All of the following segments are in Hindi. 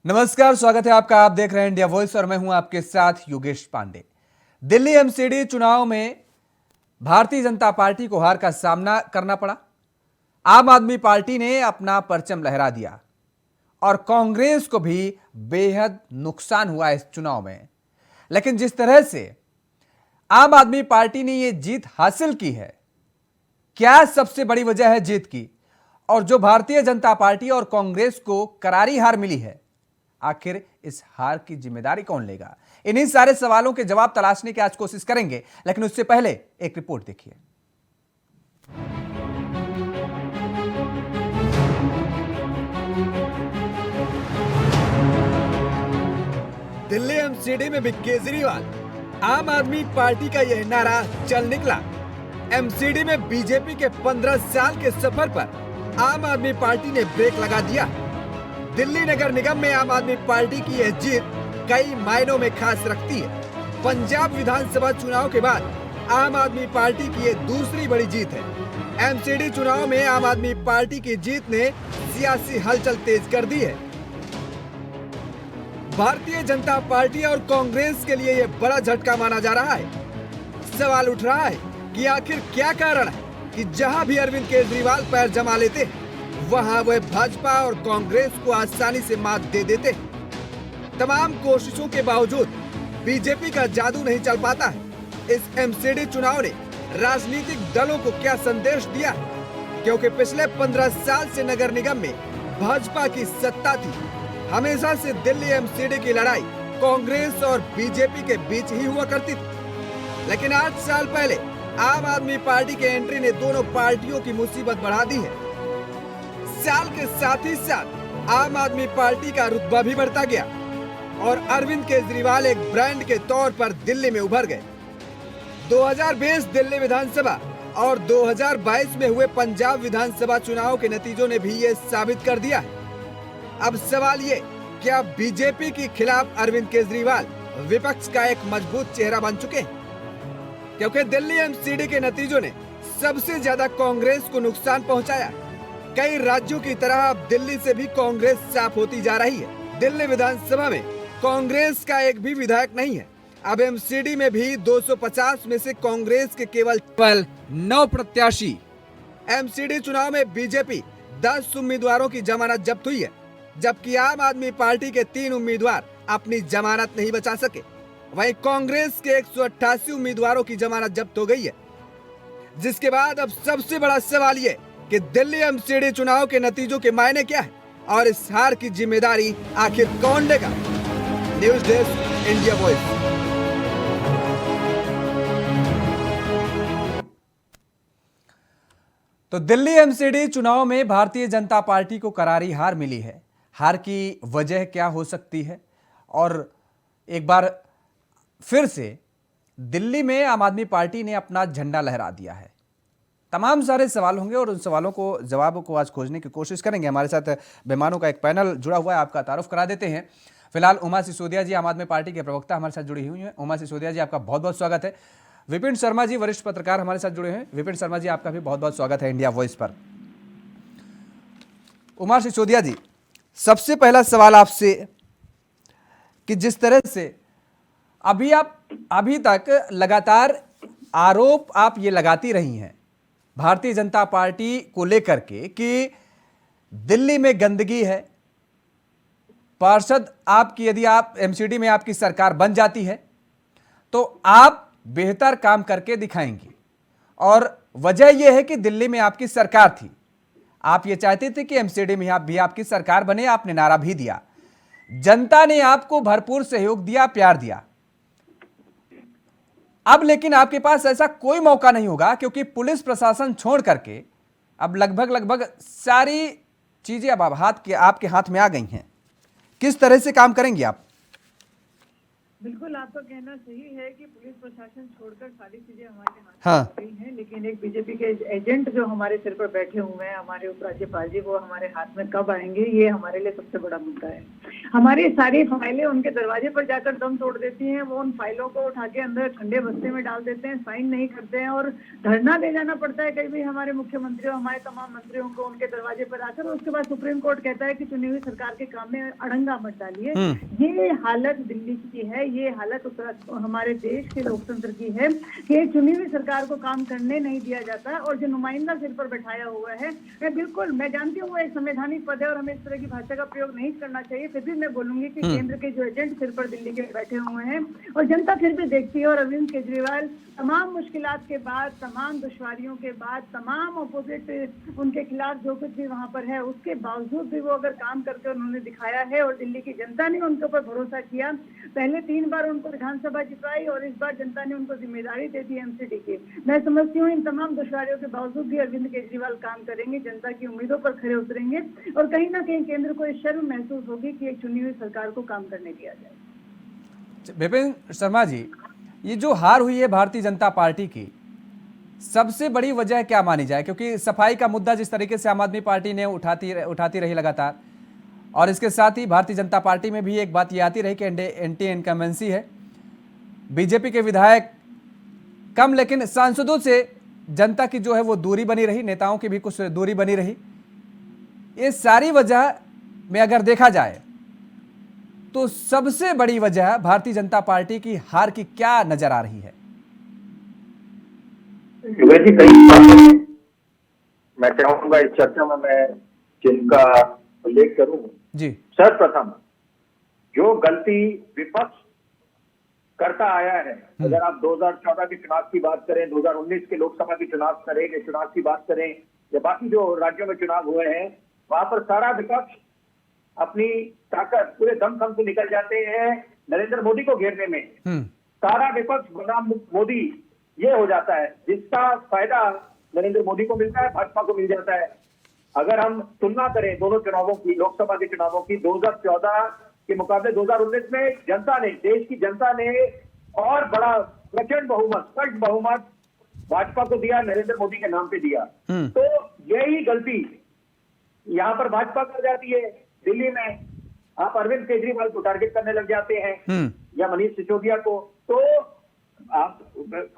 नमस्कार, स्वागत है आपका। आप देख रहे हैं इंडिया वॉइस और मैं हूं आपके साथ योगेश पांडे। दिल्ली एमसीडी चुनाव में भारतीय जनता पार्टी को हार का सामना करना पड़ा। आम आदमी पार्टी ने अपना परचम लहरा दिया और कांग्रेस को भी बेहद नुकसान हुआ इस चुनाव में। लेकिन जिस तरह से आम आदमी पार्टी ने यह जीत हासिल की है, क्या सबसे बड़ी वजह है जीत की, और जो भारतीय जनता पार्टी और कांग्रेस को करारी हार मिली है, आखिर इस हार की जिम्मेदारी कौन लेगा? इन्हीं सारे सवालों के जवाब तलाशने की आज कोशिश करेंगे। लेकिन उससे पहले एक रिपोर्ट देखिए। दिल्ली एमसीडी में भी केजरीवाल आम आदमी पार्टी का यह नारा चल निकला। एमसीडी में बीजेपी के 15 साल के सफर पर आम आदमी पार्टी ने ब्रेक लगा दिया। दिल्ली नगर निगम में आम आदमी पार्टी की यह जीत कई मायनों में खास रखती है। पंजाब विधानसभा चुनाव के बाद आम आदमी पार्टी की यह दूसरी बड़ी जीत है। एमसीडी चुनाव में आम आदमी पार्टी की जीत ने सियासी हलचल तेज कर दी है। भारतीय जनता पार्टी और कांग्रेस के लिए यह बड़ा झटका माना जा रहा है। सवाल उठ रहा है कि आखिर क्या कारण है कि जहां भी अरविंद केजरीवाल पैर जमा लेते हैं, वहां वह भाजपा और कांग्रेस को आसानी से मात दे देते हैं। तमाम कोशिशों के बावजूद बीजेपी का जादू नहीं चल पाता है। इस एमसीडी चुनाव ने राजनीतिक दलों को क्या संदेश दिया है? क्योंकि पिछले 15 साल से नगर निगम में भाजपा की सत्ता थी। हमेशा से दिल्ली एमसीडी की लड़ाई कांग्रेस और बीजेपी के बीच ही हुआ करती थी। लेकिन 8 साल पहले आम आदमी पार्टी के एंट्री ने दोनों पार्टियों की मुसीबत बढ़ा दी है। साल के साथ ही साथ आम आदमी पार्टी का रुतबा भी बढ़ता गया और अरविंद केजरीवाल एक ब्रांड के तौर पर दिल्ली में उभर गए। 2020 दिल्ली विधानसभा और 2022 में हुए पंजाब विधानसभा चुनाव के नतीजों ने भी ये साबित कर दिया है। अब सवाल ये, क्या बीजेपी के खिलाफ अरविंद केजरीवाल विपक्ष का एक मजबूत चेहरा बन चुके हैं? क्योंकि दिल्ली एमसीडी के नतीजों ने सबसे ज्यादा कांग्रेस को नुकसान पहुंचाया। कई राज्यों की तरह अब दिल्ली से भी कांग्रेस साफ होती जा रही है। दिल्ली विधानसभा में कांग्रेस का एक भी विधायक नहीं है। अब एमसीडी में भी 250 में से कांग्रेस के केवल 9 प्रत्याशी। एमसीडी चुनाव में बीजेपी 10 उम्मीदवारों की जमानत जब्त हुई है, जबकि आम आदमी पार्टी के 3 उम्मीदवार अपनी जमानत नहीं बचा सके। वहीं कांग्रेस के 188 उम्मीदवारों की जमानत जब्त हो गई है। जिसके बाद अब सबसे बड़ा सवाल ये कि दिल्ली एमसीडी चुनाव के नतीजों के मायने क्या है और इस हार की जिम्मेदारी आखिर कौन लेगा? News desk, India voice. तो दिल्ली एमसीडी चुनाव में भारतीय जनता पार्टी को करारी हार मिली है। हार की वजह क्या हो सकती है? और एक बार फिर से दिल्ली में आम आदमी पार्टी ने अपना झंडा लहरा दिया है। तमाम सारे सवाल होंगे और उन सवालों को जवाब को आज खोजने की कोशिश करेंगे। हमारे साथ मेहमानों का एक पैनल जुड़ा हुआ है, आपका तारुफ करा देते हैं। फिलहाल उमा सिसोदिया जी, आम आदमी पार्टी के प्रवक्ता, हमारे साथ जुड़ी हुई हैं। उमा सिसोदिया जी, आपका बहुत बहुत स्वागत है। विपिन शर्मा जी, वरिष्ठ पत्रकार, हमारे साथ जुड़े हैं। विपिन शर्मा जी, आपका भी बहुत बहुत स्वागत है इंडिया वॉइस पर। उमा सिसोदिया जी, सबसे पहला सवाल आपसे कि जिस तरह से अभी तक लगातार आरोप आप ये लगाती रही हैं भारतीय जनता पार्टी को लेकर के कि दिल्ली में गंदगी है, पार्षद आपकी, यदि आप एमसीडी में आपकी सरकार बन जाती है तो आप बेहतर काम करके दिखाएंगी, और वजह यह है कि दिल्ली में आपकी सरकार थी, आप ये चाहते थे कि एमसीडी में आप भी आपकी सरकार बने, आपने नारा भी दिया, जनता ने आपको भरपूर सहयोग दिया, प्यार दिया। अब लेकिन आपके पास ऐसा कोई मौका नहीं होगा, क्योंकि पुलिस प्रशासन छोड़ करके अब लगभग सारी चीजें अब आपके हाथ में आ गई हैं। किस तरह से काम करेंगे आप? बिल्कुल आपका कहना सही है कि पुलिस प्रशासन छोड़कर सारी चीजें हमारे हाथ हाँ। में हो गई हैं, लेकिन एक बीजेपी के एजेंट जो हमारे सिर पर बैठे हुए हैं, हमारे उपराज्यपाल जी, वो हमारे हाथ में कब आएंगे, ये हमारे लिए सबसे बड़ा मुद्दा है। हमारी सारी फाइलें उनके दरवाजे पर जाकर दम तोड़ देती हैं, वो उन फाइलों को उठा के अंदर ठंडे बस्ते में डाल देते हैं, साइन नहीं करते हैं और धरना दे जाना पड़ता है कई भी हमारे मुख्यमंत्रियों, हमारे तमाम मंत्रियों को उनके दरवाजे पर आकर। और उसके बाद सुप्रीम कोर्ट कहता है कि चुनी हुई सरकार के काम में अड़ंगा मत डालिए। ये हालत दिल्ली की है, ये हालत हमारे देश के लोकतंत्र की है कि चुनी हुई सरकार को काम करने नहीं दिया जाता और जो नुमाइंदा सिर पर बैठाया हुआ है, मैं जानती हूँ वो एक संवैधानिक पद है और हमें इस तरह की भाषा का प्रयोग नहीं करना चाहिए, फिर भी मैं बोलूंगी कि केंद्र के जो एजेंट सिर पर दिल्ली के बैठे हुए हैं और जनता फिर भी देखती है। और अरविंद केजरीवाल तमाम मुश्किलात के बाद, तमाम दुश्वारियों के बाद, तमाम अपोजिट उनके खिलाफ जो कुछ भी वहां पर है, उसके बावजूद भी वो अगर काम करके उन्होंने दिखाया है और दिल्ली की जनता ने उनके ऊपर भरोसा किया। पहले 3 बार उनको विधानसभा जिताई और इस बार जनता ने उनको जिम्मेदारी दे दी एमसीडी की। मैं समझती हूँ इन तमाम दुश्वारियों के बावजूद भी अरविंद केजरीवाल काम करेंगे, जनता की उम्मीदों पर खरे उतरेंगे और कहीं ना कहीं केंद्र को ये शर्म महसूस होगी कि एक चुनी हुई सरकार को काम करने दिया जाए। विपिन शर्मा जी, ये जो हार हुई है भारतीय जनता पार्टी की, सबसे बड़ी वजह क्या मानी जाए? क्योंकि सफाई का मुद्दा जिस तरीके से आम आदमी पार्टी ने उठाती रही लगातार, और इसके साथ ही भारतीय जनता पार्टी में भी एक बात ये आती रही कि एंटी इनकम्बेंसी है, बीजेपी के विधायक कम लेकिन सांसदों से जनता की जो है वो दूरी बनी रही, नेताओं की भी कुछ दूरी बनी रही। ये सारी वजह में अगर देखा जाए तो सबसे बड़ी वजह भारतीय जनता पार्टी की हार की क्या नजर आ रही है? वैसे कई बातें मैं चाहूंगा इस चर्चा में मैं जिनका उल्लेख करूं जी। सर्वप्रथम जो गलती विपक्ष करता आया है, अगर आप 2014 के चुनाव की बात करें, 2019 के लोकसभा के चुनाव की बात करें या बाकी जो राज्यों में चुनाव हुए हैं, वहां पर सारा विपक्ष अपनी ताकत पूरे दमखम से निकल जाते हैं नरेंद्र मोदी को घेरने में। सारा विपक्ष बनाम मोदी ये हो जाता है, जिसका फायदा नरेंद्र मोदी को मिलता है, भाजपा को मिल जाता है। अगर हम तुलना करें दोनों चुनावों की, लोकसभा के चुनावों की, 2014 के मुकाबले 2019 में जनता ने, देश की जनता ने और बड़ा प्रचंड बहुमत, स्पष्ट बहुमत भाजपा को दिया, नरेंद्र मोदी के नाम पे दिया। तो यही गलती यहां पर भाजपा कर जाती है। दिल्ली में आप अरविंद केजरीवाल को टारगेट करने लग जाते हैं या मनीष सिसोदिया को, तो आप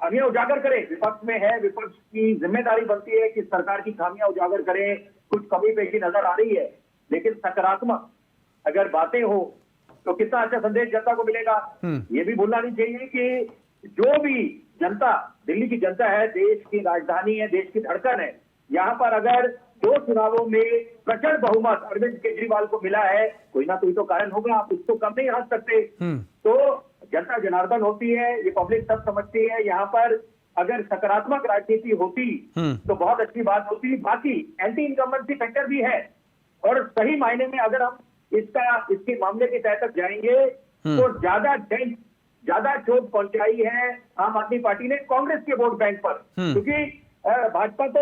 हमें उजागर करें, विपक्ष में है, विपक्ष की जिम्मेदारी बनती है कि सरकार की खामियां उजागर करें, कुछ कमी पेशी नजर आ रही है, लेकिन सकारात्मक अगर बातें हो तो कितना अच्छा संदेश जनता को मिलेगा। ये भी भूलना नहीं चाहिए कि जो भी जनता, दिल्ली की जनता है, देश की राजधानी है, देश की धड़कन है, यहाँ पर अगर 2 चुनावों में प्रचंड बहुमत अरविंद केजरीवाल को मिला है, कोई ना कोई तो कारण होगा, आप उसको कम नहीं हंस सकते। तो जनता जनार्दन होती है, ये पब्लिक सब समझती है। यहाँ पर अगर सकारात्मक राजनीति होती तो बहुत अच्छी बात होती। बाकी एंटी इनकम्बेंसी फैक्टर भी है और सही मायने में अगर हम इसके मामले की तह तक जाएंगे तो ज्यादा चोट पहुंचाई है आम आदमी पार्टी ने कांग्रेस के वोट बैंक पर, क्योंकि भाजपा तो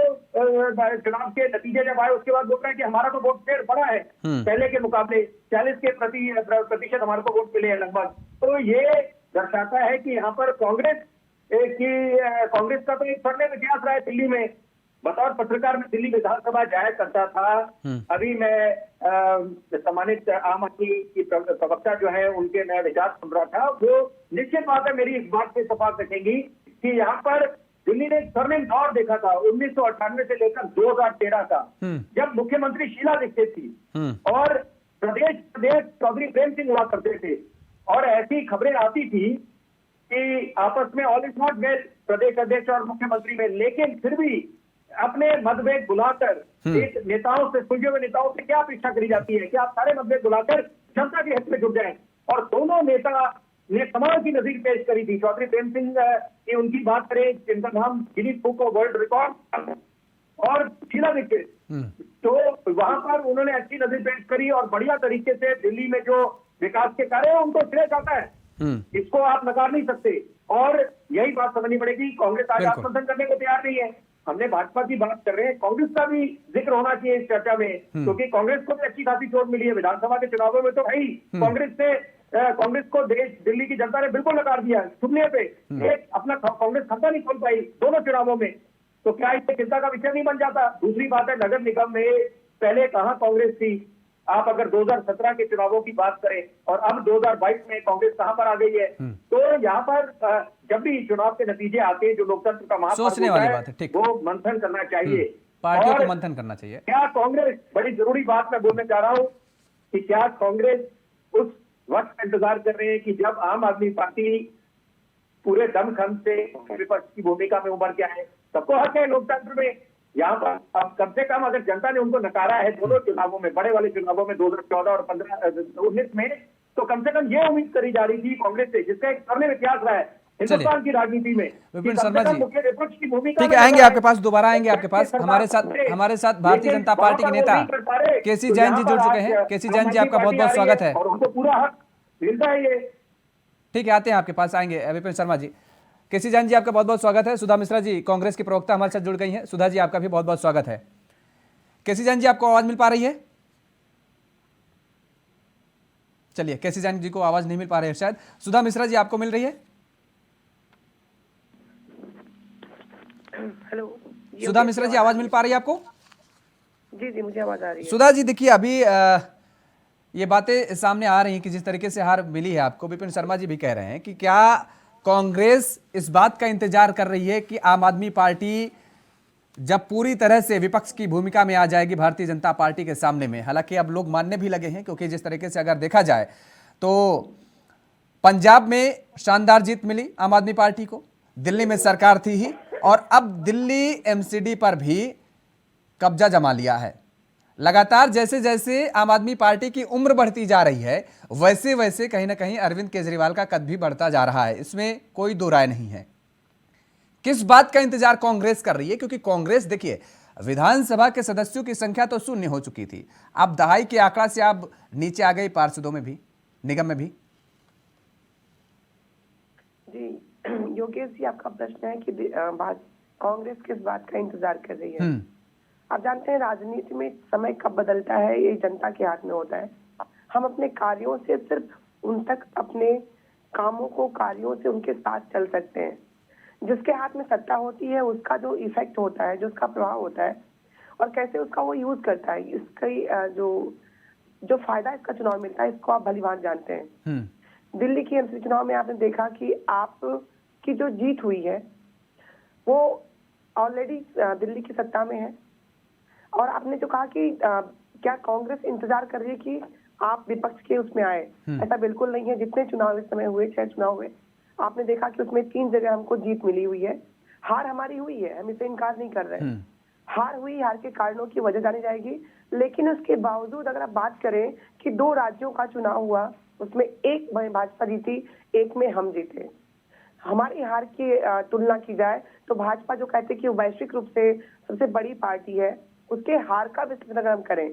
चुनाव के नतीजे जब आए उसके बाद बोल रहा है कि हमारा तो वोट शेयर बढ़ा है पहले के मुकाबले, 40 के प्रतिशत हमारे को वोट मिले हैं लगभग। तो ये दर्शाता है कि यहाँ पर कांग्रेस का तो एक स्वर्णिम इतिहास रहा है दिल्ली में। बतौर पत्रकार में दिल्ली विधानसभा जाया करता था। अभी मैं सम्मानित आम आदमी की प्रवक्ता जो है उनके मैं विचार सुन रहा था, वो निश्चित बात है मेरी इस बात से सफात रखेंगी कि यहाँ पर दिल्ली ने एक स्वर्णिम दौर देखा था 1998 से लेकर 2013 का, जब मुख्यमंत्री शीला दीक्षित थी और प्रदेश चौधरी प्रेम सिंह हुआ करते थे और ऐसी खबरें आती थी कि आपस में ऑल इज नॉट वेल प्रदेश अध्यक्ष और मुख्यमंत्री में, लेकिन फिर भी अपने मतभेद बुलाकर एक नेताओं से, सुलझे हुए नेताओं से क्या अपेक्षा करी जाती है कि आप सारे मतभेद बुलाकर जनता के हित में जुट जाएं। और दोनों नेता ने कमाल की नजीर पेश करी थी। चौधरी प्रेम सिंह की उनकी बात करें, जिनका नाम Guinness book of world record, और शीला दीक्षित, तो वहां पर उन्होंने अच्छी नजीर पेश करी और बढ़िया तरीके से दिल्ली में जो विकास के कार्य है उनको श्रेय जाता है, इसको आप नकार नहीं सकते। और यही बात समझनी पड़ेगी, कांग्रेस आज आत्मसमर्थन करने को तैयार नहीं है। हमने भाजपा की बात कर रहे हैं, कांग्रेस का भी जिक्र होना चाहिए इस चर्चा में, क्योंकि कांग्रेस को भी अच्छी खासी चोट मिली है विधानसभा के चुनावों में। तो भाई कांग्रेस ने कांग्रेस को दिल्ली की जनता ने बिल्कुल नकार दिया चुनने पे। एक अपना कांग्रेस खाता नहीं खोल पाई दोनों चुनावों में, तो क्या इससे चिंता का विषय नहीं बन जाता? दूसरी बात है, नगर निगम में पहले कहां कांग्रेस थी? आप अगर 2017 के चुनावों की बात करें और अब 2022 में कांग्रेस कहां पर आ गई है? तो यहाँ पर जब भी चुनाव के नतीजे आते हैं, जो लोकतंत्र का महापर्व सोचने होता वाली है, बात है, ठीक। वो मंथन करना चाहिए, पार्टियों को और मंथन करना चाहिए। क्या कांग्रेस, बड़ी जरूरी बात मैं बोलना चाह रहा हूं कि क्या कांग्रेस उस वक्त का इंतजार कर रहे हैं कि जब आम आदमी पार्टी पूरे दमखम से विपक्ष की भूमिका में उभर के आए? सबको हक है लोकतंत्र में। यहाँ पर अब कम से कम अगर जनता ने उनको नकारा है दोनों चुनावों में, बड़े वाले चुनावों में 2014 और 19 में, तो कम से कम ये उम्मीद करी जा रही थी कांग्रेस से, जिसका एक स्वर्णिम इतिहास रहा है हिंदुस्तान की राजनीति में, विपिन शर्मा जी, मुख्य विपक्ष की भूमिका ठीक है, में आएंगे नजर आपके पास, दोबारा आएंगे आपके पास। हमारे साथ भारतीय जनता पार्टी के नेता केसी जैन जी जुड़ चुके हैं। केसी जैन जी, आपका बहुत बहुत स्वागत है। और उनको पूरा हक मिलता है ये। ठीक है, आते हैं आपके पास, आएंगे विपिन शर्मा जी। केसी जैन जी, आपका बहुत बहुत स्वागत है। सुधा मिश्रा जी, कांग्रेस की प्रवक्ता, हमारे साथ जुड़ गई हैं। सुधा जी, आपका भी बहुत बहुत स्वागत है। केसी जैन जी, आपको आवाज मिल पा रही है? चलिए, केसी जैन जी को आवाज नहीं मिल पा रही है शायद। सुधा मिश्रा जी, आपको मिल रही है? हेलो, सुधा मिश्रा जी, आवाज मिल पा रही है आपको? जी जी, मुझे आवाज आ रही है। सुधा जी, देखिए अभी ये बातें सामने आ रही हैं कि जिस तरीके से हार मिली है आपको, विपिन शर्मा जी भी कह रहे हैं कि क्या कांग्रेस इस बात का इंतजार कर रही है कि आम आदमी पार्टी जब पूरी तरह से विपक्ष की भूमिका में आ जाएगी भारतीय जनता पार्टी के सामने में? हालांकि अब लोग मानने भी लगे हैं, क्योंकि जिस तरीके से अगर देखा जाए तो पंजाब में शानदार जीत मिली आम आदमी पार्टी को, दिल्ली में सरकार थी ही, और अब दिल्ली एमसीडी पर भी कब्जा जमा लिया है। लगातार जैसे जैसे आम आदमी पार्टी की उम्र बढ़ती जा रही है, वैसे वैसे कहीं ना कहीं अरविंद केजरीवाल का कद भी बढ़ता जा रहा है, इसमें कोई दो राय नहीं है। किस बात का इंतजार कांग्रेस कर रही है? क्योंकि कांग्रेस, देखिए, विधानसभा के सदस्यों की संख्या तो शून्य हो चुकी थी, अब दहाई के आंकड़ा से अब नीचे आ गई, पार्षदों में भी, निगम में भी। जी योगेश जी, आपका प्रश्न है कि कांग्रेस किस बात का इंतजार कर रही है? आप जानते हैं, राजनीति में समय कब बदलता है ये जनता के हाथ में होता है। हम अपने कार्यों से सिर्फ उन तक, अपने कामों को कार्यों से उनके साथ चल सकते हैं। जिसके हाथ में सत्ता होती है उसका जो इफेक्ट होता है, जो उसका प्रभाव होता है और कैसे उसका वो यूज करता है, इसका जो फायदा इसका चुनाव मिलता है, इसको आप भलीभांति जानते हैं। दिल्ली की एमसीडी चुनाव में आपने देखा कि आपकी जो जीत हुई है वो ऑलरेडी दिल्ली की सत्ता में है, और आपने जो कहा कि क्या कांग्रेस इंतजार कर रही है कि आप विपक्ष के उसमें आए, ऐसा बिल्कुल नहीं है। जितने चुनाव इस समय हुए, 6 चुनाव हुए, आपने देखा कि उसमें 3 जगह हमको जीत मिली हुई है। हार हमारी हुई है, हम इसे इनकार नहीं कर रहे हैं। हार हुई, हार के कारणों की वजह जानी जाएगी, लेकिन उसके बावजूद अगर आप बात करें कि 2 राज्यों का चुनाव हुआ, उसमें एक में भाजपा जीती, एक में हम जीते। हमारी हार की तुलना की जाए तो भाजपा, जो कहते हैं कि वैश्विक रूप से सबसे बड़ी पार्टी है, उसके हार का विश्लेषण अगर हम करें,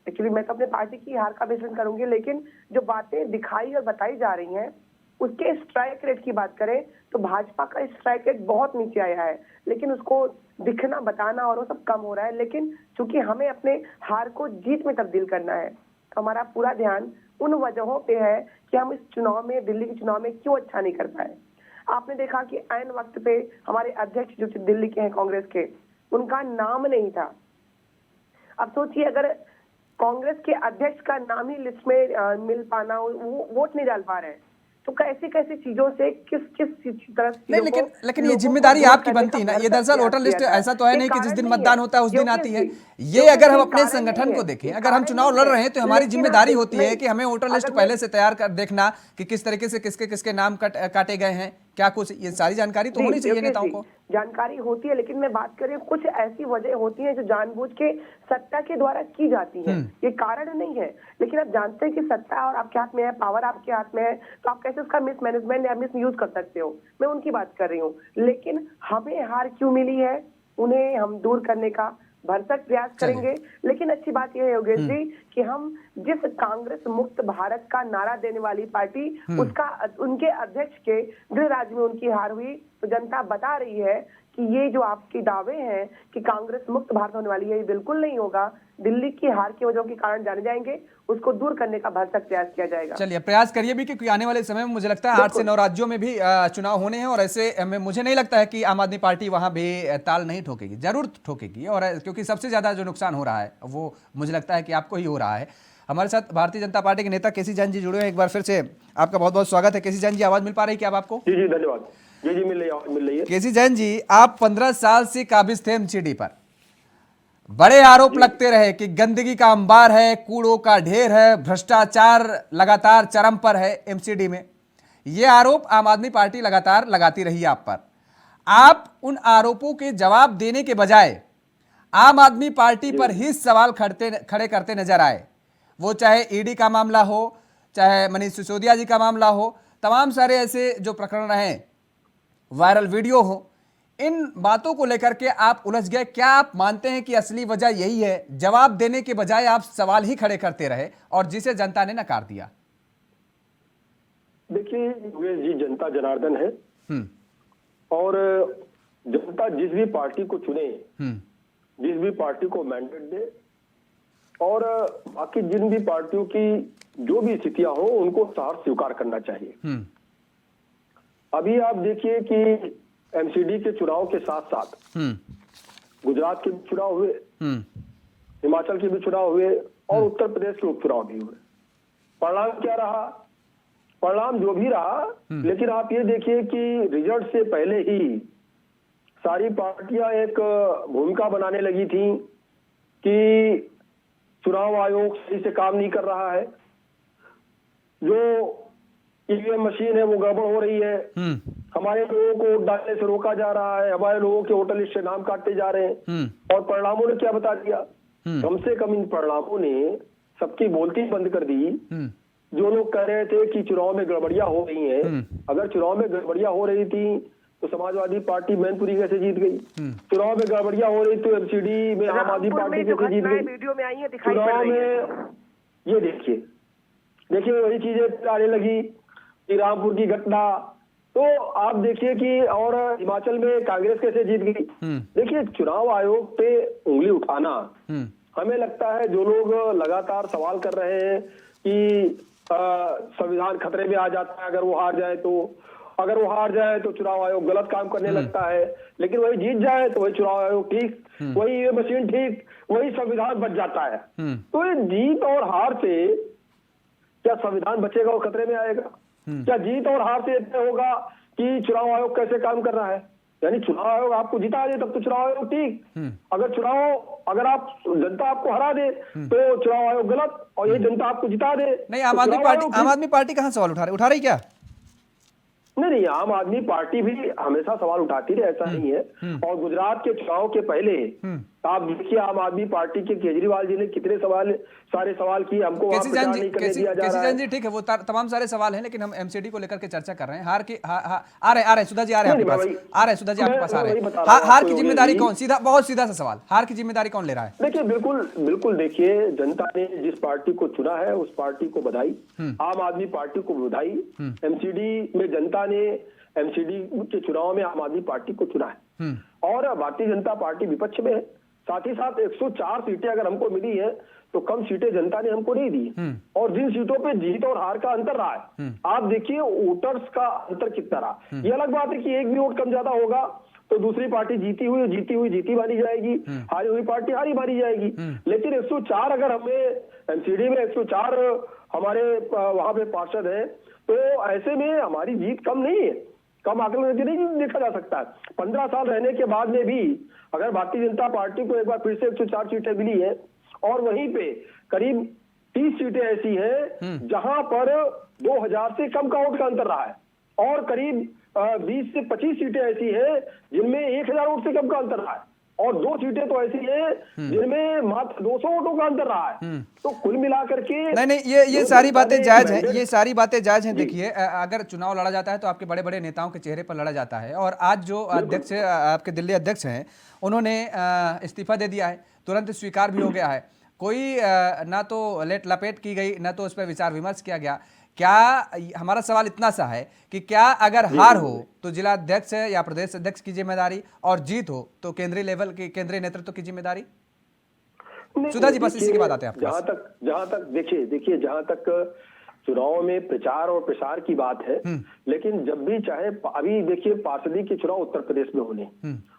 एक्चुअली मैं तो अपने पार्टी की हार का विश्लेषण करूंगी, लेकिन जो बातें दिखाई और बताई जा रही हैं उसके स्ट्राइक रेट की बात करें तो भाजपा का स्ट्राइक रेट बहुत नीचे आया है, लेकिन उसको दिखना, बताना और वो सब कम हो रहा है। लेकिन चूंकि हमें अपने हार को जीत में तब्दील करना है, तो हमारा पूरा ध्यान उन वजहों पे है कि हम इस चुनाव में, दिल्ली के चुनाव में क्यों अच्छा नहीं कर पाए। आपने देखा कि ऐन वक्त पे हमारे अध्यक्ष जो दिल्ली के हैं कांग्रेस के, उनका नाम नहीं था। अब सोचिए, अगर कांग्रेस के अध्यक्ष का नाम ही लिस्ट में मिल पाना, वो वोट नहीं डाल पा रहे हैं, तो कैसी कैसी चीजों से किस तरह से नहीं, लेकिन ये जिम्मेदारी आपकी बनती है ना। ये दरअसल वोटर लिस्ट ऐसा तो है नहीं कि जिस दिन मतदान होता है उस दिन आती है। ये अगर हम अपने संगठन को देखें, अगर हम चुनाव लड़ रहे हैं तो हमारी जिम्मेदारी होती है कि हमें वोटर लिस्ट पहले से तैयार कर देखना कि किस तरीके से किसके किसके नाम काटे गए हैं, क्या कुछ, ये सारी जानकारी तो होनी चाहिए नेताओं को। जानकारी होती है, लेकिन मैं बात कर रही हूँ कुछ ऐसी वजह होती है जो जानबूझ के सत्ता के द्वारा की जाती है, ये कारण नहीं है। लेकिन आप जानते हैं कि सत्ता और आपके हाथ में है, पावर आपके हाथ में है, तो आप कैसे उसका मिसमैनेजमेंट या मिस यूज कर सकते हो, मैं उनकी बात कर रही हूँ। लेकिन हमें हार क्यों मिली है, उन्हें हम दूर करने का भरसक प्रयास करेंगे। लेकिन अच्छी बात यह है योगेश जी कि हम जिस कांग्रेस मुक्त भारत का नारा देने वाली पार्टी, उसका, उनके अध्यक्ष के गृह राज्य में उनकी हार हुई, तो जनता बता रही है कि ये जो आपके दावे हैं कि कांग्रेस मुक्त भारत होने वाली है, ये बिल्कुल नहीं होगा। दिल्ली की हार की वजहों के कारण जाने जाएंगे, उसको दूर करने का भरसक प्रयास किया जाएगा। चलिए प्रयास करिए भी, क्योंकि आने वाले समय में मुझे लगता है 8 से 9 राज्यों में भी चुनाव होने हैं, और ऐसे में मुझे नहीं लगता है कि आम आदमी पार्टी वहां भी ताल नहीं ठोकेगी, जरूर ठोकेगी। और क्योंकि सबसे ज्यादा जो नुकसान हो रहा है वो मुझे लगता है कि आपको ही हो रहा है। हमारे साथ भारतीय जनता पार्टी के नेता केसी जैन जी जुड़े हैं, एक बार फिर से आपका बहुत बहुत स्वागत है। केसी जैन जी, आवाज मिल पा रही है क्या अब आपको? जी जी धन्यवाद। जी मिल रही है। केसी जैन जी, आप 15 साल से काबिज थे एमसीडी पर, बड़े आरोप लगते रहे कि गंदगी का अंबार है, कूड़ों का ढेर है, भ्रष्टाचार लगातार चरम पर है एमसीडी में। ये आरोप आम आदमी पार्टी लगातार लगाती रही आप पर। आप उन आरोपों के जवाब देने के बजाय आम आदमी पार्टी पर ही सवाल खड़े करते नजर आए। वो चाहे ईडी का मामला हो, चाहे मनीष सिसोदिया जी का मामला हो, तमाम सारे ऐसे जो प्रकरण रहे, वायरल वीडियो हो, इन बातों को लेकर के आप उलझ गए। क्या आप मानते हैं कि असली वजह यही है, जवाब देने के बजाय आप सवाल ही खड़े करते रहे और जिसे जनता ने नकार दिया? देखिए योगेश जी, जनता जनार्दन है और जनता जिस भी पार्टी को चुने, जिस भी पार्टी को मैंडेट दे, और बाकी जिन भी पार्टियों की जो भी स्थितियां हो उनको सहर्ष स्वीकार करना चाहिए। अभी आप देखिए कि एमसीडी के चुनाव के साथ साथ गुजरात के भी चुनाव हुए, हिमाचल के भी चुनाव हुए और उत्तर प्रदेश के उपचुनाव भी हुए। परिणाम क्या रहा? परिणाम जो भी रहा, लेकिन आप ये देखिए कि रिजल्ट से पहले ही सारी पार्टियां एक भूमिका बनाने लगी थी कि चुनाव आयोग सही से काम नहीं कर रहा है, जो ईवीएम मशीन है वो गड़बड़ हो रही है, हमारे लोगों को वोट डालने से रोका जा रहा है, हमारे लोगों के वोटर लिस्ट से नाम काटे जा रहे हैं। और परिणामों ने क्या बता दिया? कम से कम इन परिणामों ने सबकी बोलती बंद कर दी। जो लोग कह रहे थे कि चुनाव में गड़बड़ियां हो रही हैं, अगर चुनाव में गड़बड़ियां हो रही थी तो समाजवादी पार्टी मैनपुरी कैसे जीत गई? चुनाव में गड़बड़ियां हो रही तो एमसीडी में आम आदमी पार्टी कैसे जीत गई? वीडियो में आई है, दिखाई पड़ चुनाव रही है। में ये देखिए वही चीजें आने लगी, रामपुर की घटना, तो आप देखिए कि और हिमाचल में कांग्रेस कैसे जीत गई। देखिए चुनाव आयोग पे उंगली उठाना, हमें लगता है जो लोग लगातार सवाल कर रहे हैं कि संविधान खतरे में आ जाता है अगर वो हार जाए तो, अगर वो हार जाए तो चुनाव आयोग गलत काम करने लगता है, लेकिन वही जीत जाए तो वही चुनाव आयोग ठीक, वही ये मशीन ठीक, वही संविधान बच जाता है। तो ये जीत और हार से क्या संविधान बचेगा और खतरे में आएगा? क्या जीत और हार से इतना होगा कि चुनाव आयोग कैसे काम कर रहा है? यानी चुनाव आयोग आपको जिता दे तब तो चुनाव आयोग ठीक, अगर आप जनता आपको हरा दे तो चुनाव आयोग गलत, और ये जनता आपको जिता दे नहीं, तो आम आदमी पार्टी कहां सवाल उठा रही क्या? नहीं, आम आदमी पार्टी भी हमेशा सवाल उठाती रही, ऐसा नहीं है। और गुजरात के चुनाव के पहले आप देखिए आम आदमी पार्टी के केजरीवाल जी ने कितने सारे सवाल किए, हमको वहां प्रचार नहीं करने दिया जा रहा है। जी ठीक है, वो तमाम सारे सवाल हैं, लेकिन हम एमसीडी को लेकर के चर्चा कर रहे हैं। आ रहे सुधा जी, आ रहे हैं आपके पास, सुधा जी आपके पास आ रहे हैं। हार की जिम्मेदारी कौन, बहुत सीधा सा सवाल, हार की जिम्मेदारी कौन ले रहा है? देखिए बिल्कुल देखिए, जनता ने जिस पार्टी को चुना है उस पार्टी को बधाई, आम आदमी पार्टी को बधाई। एमसीडी में जनता ने एमसीडी के चुनाव में आम आदमी पार्टी को चुना है और भारतीय जनता पार्टी विपक्ष में है। साथ ही साथ 104 सीटें अगर हमको मिली है तो कम सीटें जनता ने हमको नहीं दी, और जिन सीटों पे जीत और हार का अंतर रहा है, आप देखिए वोटर्स का अंतर कितना रहा। ये अलग बात है कि एक भी वोट कम ज्यादा होगा तो दूसरी पार्टी जीती मानी जाएगी, हारी हुई पार्टी हारी मानी जाएगी। लेकिन 104 अगर हमें एमसीडी में 104 हमारे वहां पे पार्षद हैं, तो ऐसे में हमारी जीत कम नहीं है, कम आकलन से नहीं देखा जा सकता है। 15 साल रहने के बाद में भी अगर भारतीय जनता पार्टी को एक बार फिर से 104 सीटें मिली है, और वहीं पे करीब 30 सीटें ऐसी हैं जहां पर 2000 से कम का वोट का अंतर रहा है, और करीब 20 से 25 सीटें ऐसी हैं जिनमें 1000 वोट से कम का अंतर रहा है, और 2 सीटें तो ऐसी हैं जिनमें मात्र 200 वोटों का अंतर रहा है। तो कुल मिलाकर के नहीं, ये सारी बातें जायज हैं, ये सारी बातें जायज हैं। देखिए अगर चुनाव लड़ा जाता है तो आपके बड़े बड़े नेताओं के चेहरे पर लड़ा जाता है, और आज जो अध्यक्ष आपके दिल्ली अध्यक्ष हैं उन्होंने इस्तीफा दे दिया है, तुरंत स्वीकार भी हो गया है, कोई ना तो लेट लपेट की गई, ना तो उस पर विचार विमर्श किया गया। क्या हमारा सवाल इतना सा है कि क्या अगर हार हो तो जिला अध्यक्ष या प्रदेश अध्यक्ष की जिम्मेदारी, और जीत हो तो केंद्रीय लेवल की केंद्रीय नेतृत्व की जिम्मेदारी? सुधा जी बस इसी के बाद आते हैं आपके जहां पास। तक देखिए जहां तक चुनाव में प्रचार और प्रसार की बात है, लेकिन जब भी चाहे अभी देखिए पार्षदी के चुनाव उत्तर प्रदेश में होने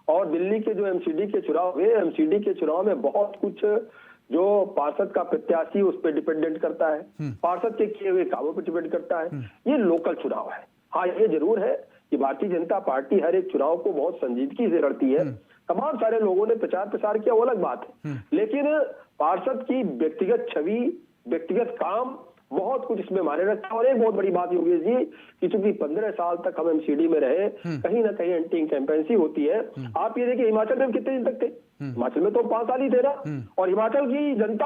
और दिल्ली के जो एमसीडी के चुनाव हुए, एमसीडी के चुनाव में बहुत कुछ जो पार्षद का प्रत्याशी उस पर डिपेंडेंट करता है, पार्षद के किए हुए कामों पर डिपेंड करता है। ये लोकल चुनाव है। हाँ, ये जरूर है कि भारतीय जनता पार्टी हर एक चुनाव को बहुत संजीदगी से लड़ती है। तमाम सारे लोगों ने प्रचार प्रसार किया, वो अलग बात है, लेकिन पार्षद की व्यक्तिगत छवि, व्यक्तिगत काम बहुत कुछ इसमें मायने रखता है। और एक बहुत बड़ी बात योगेश जी कि चूंकि 15 साल तक हम एमसीडी में रहे, कहीं ना कहीं एंटी इंकम्पेंसी होती है। आप ये देखिए हिमाचल में कितने दिन तक थे? हिमाचल में तो 5 साल ही थे ना। और हिमाचल की जनता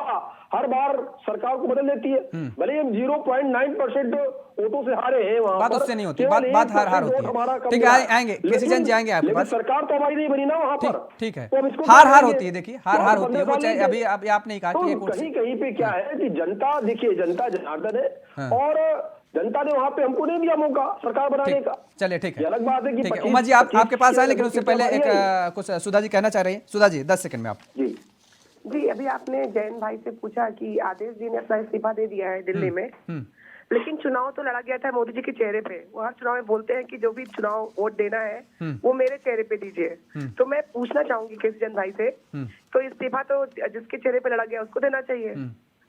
हर बार सरकार को बदल देती है, भले हम 0.9% वोटों से हारे हैं वहां बात पर, उससे नहीं होती, बात हार होती है। ठीक है, आएंगे केसी चंद जी, आएंगे आपके पास। सरकार तो हमारी नहीं बनी ना वहां पर। ठीक है, तो अब इसको हार होती है। देखिए हार होती है, वो चाहे अभी आपने कहा कि कहीं कहीं पे क्या है कि जनता, देखिए जनता जनार्दन है और जनता ने वहां पे हमको नहीं दिया मौका सरकार बनाने का। चलिए ठीक है, अलग बात है कि ठीक है। उमा जी आपके पास आए, लेकिन उससे पहले एक कुछ सुधा जी कहना चाह रही हैं। सुधा जी 10 सेकंड में आप। जी, अभी आपने जैन भाई से पूछा कि आदेश जी ने अपना इस्तीफा दे दिया है दिल्ली में, लेकिन चुनाव तो लड़ा गया था मोदी जी के चेहरे पे। वो हर चुनाव में बोलते हैं कि जो भी चुनाव वोट देना है वो मेरे चेहरे पे दीजिए। तो मैं पूछना चाहूंगी केसी चंद भाई से, तो इस्तीफा तो जिसके चेहरे पे लड़ा गया उसको देना चाहिए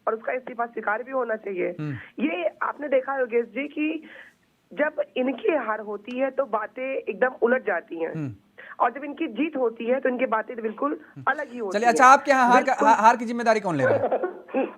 और उसका इस्तीफा स्वीकार भी होना चाहिए। ये आपने देखा योगेश जी कि जब इनकी हार होती है तो बातें एकदम उलट जाती हैं और जब इनकी जीत होती है तो इनकी बातें बिल्कुल अलग ही होती है। चलिए, अच्छा आपके यहाँ हार की जिम्मेदारी कौन ले रहा है?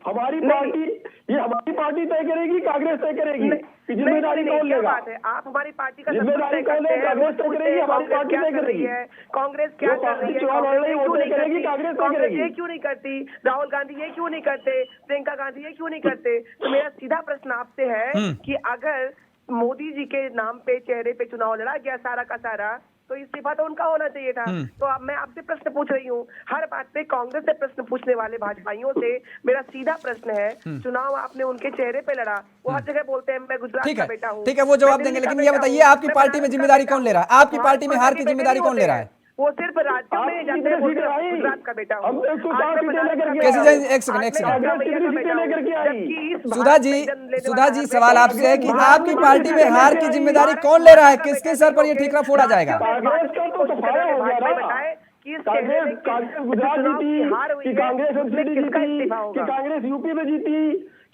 हमारी पार्टी, ये हमारी पार्टी तय करेगी, कांग्रेस तय करेगी कि जिम्मेदारी कौन लेगा? बात है, आप हमारी पार्टी का जिम्मेदारी कौन लेगा? कांग्रेस तय करेगी, हमारी पार्टी तय करेगी। कांग्रेस क्या कर रही है? चुनाव लड़ रही है वो तय करेगी, कांग्रेस तय करेगी। ये क्यों नहीं करती? राहुल गांधी ये क्यों नहीं करते? प्रियंका गांधी ये क्यों नहीं करते? तो मेरा सीधा प्रश्न आपसे है कि अगर मोदी जी के नाम पे चेहरे पे चुनाव लड़ा गया सारा का सारा, तो इस्तीफा तो उनका होना चाहिए था। तो अब मैं आपसे प्रश्न पूछ रही हूँ, हर बात पे कांग्रेस से प्रश्न पूछने वाले भाजपाइयों से मेरा सीधा प्रश्न है, चुनाव आपने उनके चेहरे पे लड़ा, वो हर जगह बोलते हैं मैं गुजरात का बेटा हूँ। ठीक है, वो जवाब देंगे, लेकिन ये बताइए आपकी पार्टी में जिम्मेदारी कौन ले रहा है? आपकी पार्टी में हार की जिम्मेदारी कौन ले रहा है? वो सिर्फ राज्यों में जाते हैं, गुजरात का बेटा हूँ। एक सेकंड। सुधा जी सवाल आपसे है कि आपकी पार्टी में हार की जिम्मेदारी कौन ले रहा है? किसके सर पर ये ठीकरा फोड़ा जाएगा? गुजरात जीती कि कांग्रेस एमसीडी जीती कि कांग्रेस यूपी में जीती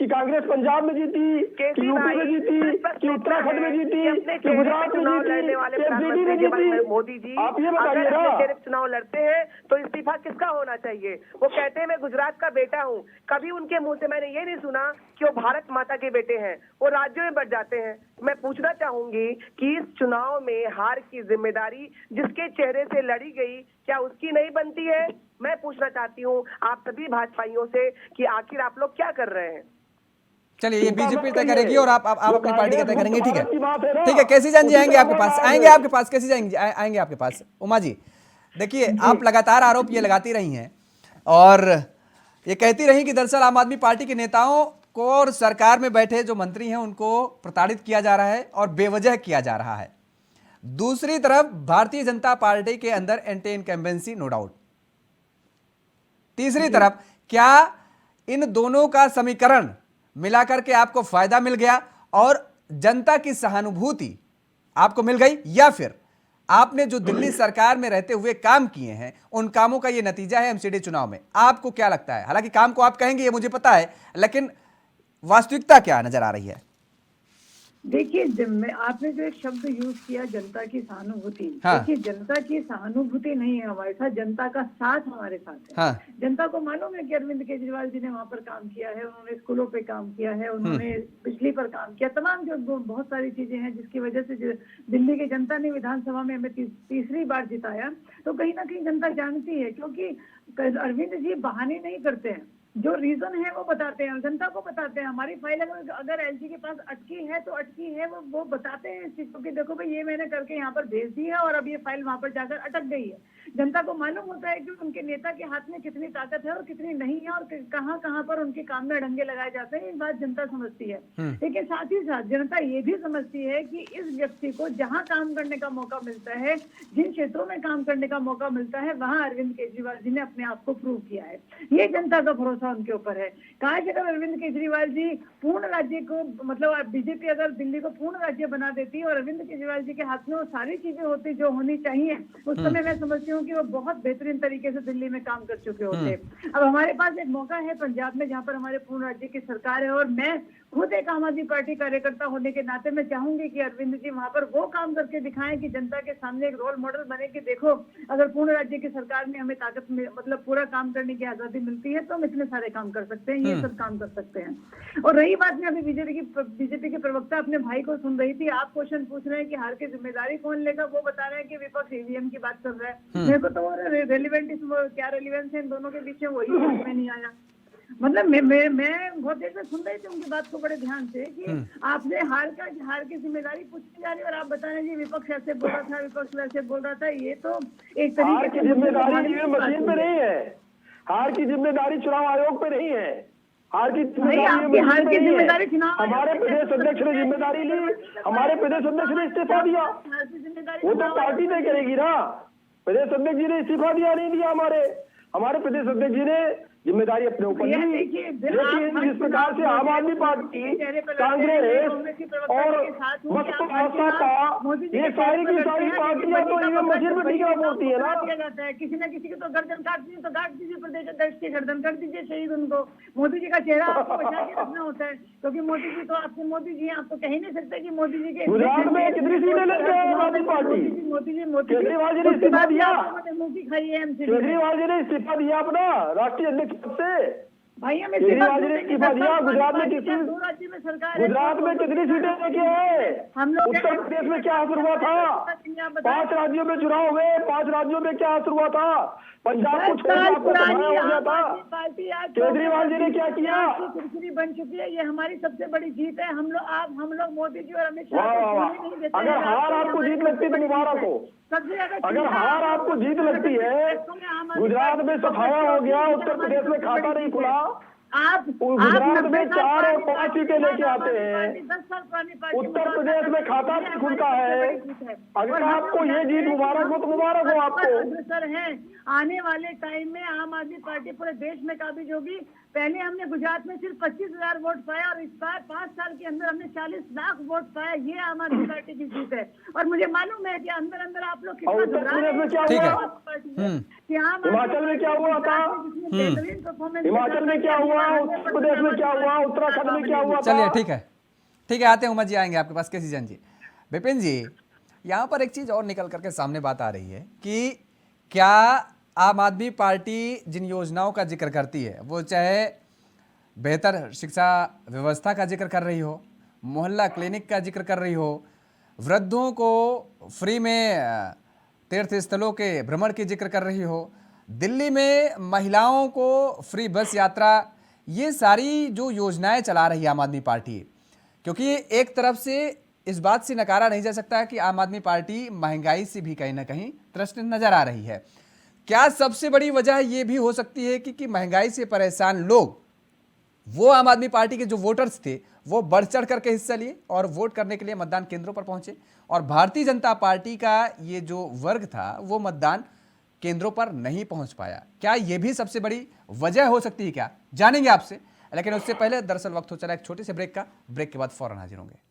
कि कांग्रेस पंजाब में जीती कि यूपी में जीती कि उत्तराखंड में जीती कि गुजरात में जीती कि एमसीडी में जीती? मोदी जी आप ये बताइए ना, चुनाव लड़ते हैं तो इस्तीफा किसका होना चाहिए? वो कहते हैं मैं गुजरात का बेटा हूँ, कभी उनके मुंह से मैंने ये नहीं सुना कि वो भारत माता के बेटे हैं। वो राज्यों में बढ़ जाते हैं। मैं पूछना चाहूंगी कि इस चुनाव में हार की जिम्मेदारी जिसके चेहरे से लड़ी गई, क्या उसकी नहीं बनती है? मैं पूछना चाहती हूँ आप सभी भाजपाइयों से कि आखिर आप लोग क्या कर रहे हैं? चलिए, ये बीजेपी तय करेगी और आप अपनी पार्टी का तय करेंगे। ठीक है, ठीक है। केसी चंद जी आएंगे आपके पास, केसी चंद जी आएंगे आपके पास। उमा जी देखिए, आप लगातार आरोप ये लगाती रही हैं और ये कहती रही कि दरअसल आम आदमी पार्टी के नेताओं को और सरकार में बैठे जो मंत्री हैं उनको प्रताड़ित किया जा रहा है और बेवजह किया जा रहा है। दूसरी तरफ भारतीय जनता पार्टी के अंदर एंटी इनकम्बेंसी, नो डाउट। तीसरी तरफ क्या इन दोनों का समीकरण मिलाकर के आपको फायदा मिल गया और जनता की सहानुभूति आपको मिल गई, या फिर आपने जो दिल्ली सरकार में रहते हुए काम किए हैं उन कामों का ये नतीजा है एमसीडी चुनाव में? आपको क्या लगता है? हालांकि काम को आप कहेंगे ये मुझे पता है, लेकिन वास्तविकता क्या नजर आ रही है? देखिए, आपने जो एक शब्द यूज किया जनता की सहानुभूति, हाँ। देखिए जनता की सहानुभूति नहीं है हमारे साथ, जनता का साथ हमारे साथ है। हाँ। जनता को मालूम है कि अरविंद केजरीवाल जी ने वहाँ पर काम किया है, उन्होंने स्कूलों पे काम किया है, उन्होंने बिजली पर काम किया, तमाम जो बहुत सारी चीजें हैं जिसकी वजह से दिल्ली की जनता ने विधानसभा में हमें तीसरी बार जिताया। तो कहीं ना कहीं जनता जानती है, क्योंकि अरविंद जी बहाने नहीं करते हैं, जो रीजन है वो बताते हैं, जनता को बताते हैं। हमारी फाइल अगर एलजी के पास अटकी है तो अटकी है, वो बताते हैं इस चीज को कि देखो भाई ये मैंने करके यहाँ पर भेज दी है और अब ये फाइल वहां पर जाकर अटक गई है। जनता को मालूम होता है कि उनके नेता के हाथ में कितनी ताकत है और कितनी नहीं है, और कहाँ कहाँ पर उनके काम में डंगे लगाए जाते हैं, ये बात जनता समझती है। लेकिन साथ ही साथ जनता ये भी समझती है कि इस व्यक्ति को जहाँ काम करने का मौका मिलता है, जिन क्षेत्रों में काम करने का मौका मिलता है, वहाँ अरविंद केजरीवाल जी ने अपने आप को प्रूव किया है। ये जनता का भरोसा उनके ऊपर है। काश अगर अरविंद केजरीवाल जी पूर्ण राज्य को, मतलब बीजेपी अगर दिल्ली को पूर्ण राज्य बना देती और अरविंद केजरीवाल जी के हाथ में वो सारी चीजें होती जो होनी चाहिए, उस समय मैं समझती हूँ कि वो बहुत बेहतरीन तरीके से दिल्ली में काम कर चुके होते। अब हमारे पास एक मौका है पंजाब में, जहाँ पर हमारे पूर्ण राज्य की सरकार है, और मैं खुद एक आम आदमी पार्टी कार्यकर्ता होने के नाते मैं चाहूंगी कि अरविंद जी वहां पर वो काम करके दिखाएं कि जनता के सामने एक रोल मॉडल बने कि देखो, अगर पूर्ण राज्य की सरकार में हमें ताकत में, मतलब पूरा काम करने की आजादी मिलती है, तो हम इतने सारे काम कर सकते हैं, ये सब काम कर सकते हैं। और रही बात, मैं अभी बीजेपी के प्रवक्ता अपने भाई को सुन रही थी, आप क्वेश्चन पूछ रहे हैं कि हार की जिम्मेदारी कौन लेगा, वो बता रहे हैं कि विपक्ष ईवीएम की बात कर रहा है। मेरे को तो रेलिवेंट, क्या रेलिवेंस है इन दोनों के बीच में, वही समझ में नहीं आया। मतलब मैं बहुत देर से सुन रही थी उनकी बात को बड़े ध्यान से कि आपने हार की जिम्मेदारी पूछी जा रही है और आप बता रहे हैं जी विपक्ष ऐसे बोल रहा था, विपक्ष वैसे बोल रहा था। ये तो एक हार तरीके की जिम्मेदारी मशीन पे नहीं है, हार की जिम्मेदारी चुनाव आयोग पे नहीं है, हार की जिम्मेदारी चुनाव, हमारे प्रदेश अध्यक्ष ने जिम्मेदारी ली, हमारे प्रदेश अध्यक्ष ने इस्तीफा दिया, वो तो पार्टी तय करेगी ना। प्रदेश अध्यक्ष जी ने इस्तीफा दिया, नहीं दिया, हमारे प्रदेश अध्यक्ष जी ने जिम्मेदारी अपने ऊपर ली। लेकिन जिस प्रकार से आम आदमी पार्टी, कांग्रेस और बसपा, ये सारी की सारी पार्टियां तो ईवीएम मशीन में टिकट बोलती है ना। किसी न किसी की तो गर्दन काट दीजिए, तो काट दीजिए, प्रदेश अध्यक्ष की गर्दन कर दीजिए, शहीद उनको। मोदी जी का चेहरा आपको बचा के रखना होता है, क्योंकि मोदी जी तो आपके मोदी जी हैं, आप तो कह ही नहीं सकते कि मोदी जी के गुजरात में कितनी सीटें लेते हैं आम आदमी पार्टी? केजरीवाल जी ने इस्तीफा दिया, केजरीवाल जी ने इस्तीफा दिया अपना राष्ट्रीय अध्यक्ष से। भाई हमें केजरीवाल जी ने इस्तीफा दिया। गुजरात में कितनी सीटें लेके आए? उत्तर प्रदेश में क्या असर हुआ था? 5 राज्यों में चुनाव हुए, 5 राज्यों में क्या असर हुआ था? पंजाब को छोड़कर आपको तबाह हो गया था। केजरीवाल जी ने क्या किया? खिचड़ी बन चुकी है, ये हमारी सबसे बड़ी जीत है। हम लोग मोदी जी और अमित शाह, अगर हार आपको जीत लगती तो मुबारक हो। अगर हार आपको जीत लगती है, गुजरात में सफाया हो गया, उत्तर प्रदेश में खाता नहीं खुला, आप गुजरात में 4 और 5 सीटें लेके आते हैं, 10 साल पुरानी पार्टी, उत्तर प्रदेश में खाता नहीं खुलता है। अगर आपको ये जीत मुबारक हो तो मुबारक हो आपको। अग्रसर है, आने वाले टाइम में आम आदमी पार्टी पूरे देश में काबिज होगी। पहले हमने गुजरात में सिर्फ 25,000 वोट पाया, और इस बार 5 साल के अंदर हमने 40 लाख वोट पाया। ये आम आदमी पार्टी की जीत है। और मुझे मालूम है कि अंदर अंदर आप लोग कितना उत्तर प्रदेश में क्या हुआ, हिमाचल में क्या हुआ था, हिमाचल में क्या हुआ, उत्तर प्रदेश में क्या हुआ, उत्तराखंड में क्या हुआ? चलिए ठीक है, आते हैं उमर जी, आएंगे आपके पास। के सीजन जी, विपिन जी, यहाँ पर एक चीज और निकल करके सामने बात आ रही है कि क्या आम आदमी पार्टी जिन योजनाओं का जिक्र करती है, वो चाहे बेहतर शिक्षा व्यवस्था का जिक्र कर रही हो, मोहल्ला क्लिनिक का जिक्र कर रही हो, वृद्धों को फ्री में तीर्थ स्थलों के भ्रमण की जिक्र कर रही हो, दिल्ली में महिलाओं को फ्री बस यात्रा, ये सारी जो योजनाएं चला रही है आम आदमी पार्टी, क्योंकि एक तरफ से इस बात से नकारा नहीं जा सकता है कि आम आदमी पार्टी महंगाई से भी कहीं ना कहीं त्रस्त नजर आ रही है। क्या सबसे बड़ी वजह ये भी हो सकती है कि महंगाई से परेशान लोग, वो आम आदमी पार्टी के जो वोटर्स थे, वो बढ़ चढ़ करके हिस्सा लिए और वोट करने के लिए मतदान केंद्रों पर पहुंचे, और भारतीय जनता पार्टी का ये जो वर्ग था वो मतदान केंद्रों पर नहीं पहुंच पाया? क्या ये भी सबसे बड़ी वजह हो सकती है? क्या जानेंगे आपसे, लेकिन उससे पहले दरअसल वक्त हो चला एक छोटे से ब्रेक का। ब्रेक के बाद फौरन हाजिर होंगे।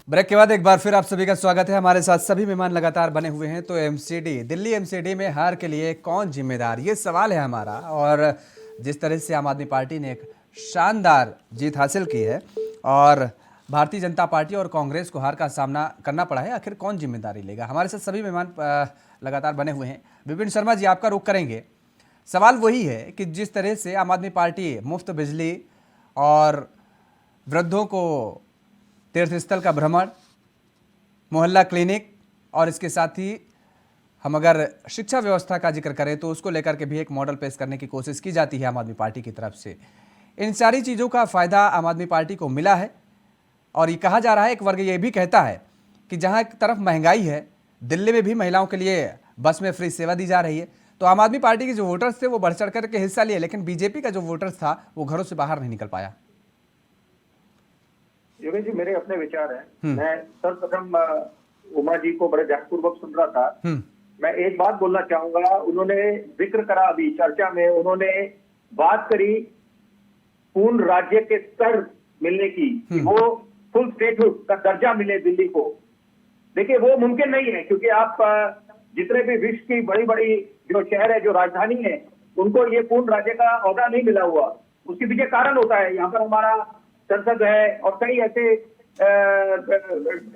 ब्रेक के बाद एक बार फिर आप सभी का स्वागत है। हमारे साथ सभी मेहमान लगातार बने हुए हैं। तो एमसीडी, दिल्ली एमसीडी में हार के लिए कौन जिम्मेदार, ये सवाल है हमारा। और जिस तरह से आम आदमी पार्टी ने एक शानदार जीत हासिल की है और भारतीय जनता पार्टी और कांग्रेस को हार का सामना करना पड़ा है, आखिर कौन जिम्मेदारी लेगा? हमारे साथ सभी मेहमान लगातार बने हुए हैं। विपिन शर्मा जी, आपका रुख करेंगे। सवाल वही है कि जिस तरह से आम आदमी पार्टी मुफ्त बिजली और वृद्धों को तीर्थस्थल का भ्रमण, मोहल्ला क्लिनिक, और इसके साथ ही हम अगर शिक्षा व्यवस्था का जिक्र करें तो उसको लेकर के भी एक मॉडल पेश करने की कोशिश की जाती है आम आदमी पार्टी की तरफ से। इन सारी चीज़ों का फ़ायदा आम आदमी पार्टी को मिला है। और ये कहा जा रहा है, एक वर्ग ये भी कहता है कि जहाँ एक तरफ महंगाई है, दिल्ली में भी महिलाओं के लिए बस में फ्री सेवा दी जा रही है। तो आम आदमी पार्टी के जो वोटर्स थे वो बढ़ चढ़ करके हिस्सा लिए, लेकिन बीजेपी का जो वोटर्स था वो घरों से बाहर नहीं निकल पाया। योगेश जी, मेरे अपने विचार हैं। मैं सर्वप्रथम उमा जी को बड़े ध्यानपूर्वक सुन रहा था। मैं एक बात बोलना चाहूंगा, उन्होंने जिक्र करा अभी चर्चा में, उन्होंने बात करी पूर्ण राज्य के स्तर मिलने की, कि वो फुल स्टेटहुड का दर्जा मिले दिल्ली को। देखिए, वो मुमकिन नहीं है, क्योंकि आप जितने भी विश्व की बड़ी बड़ी जो शहर है, जो राजधानी है, उनको ये पूर्ण राज्य का ओहदा नहीं मिला हुआ। उसके पीछे कारण होता है, यहाँ पर हमारा संसद है और कई ऐसे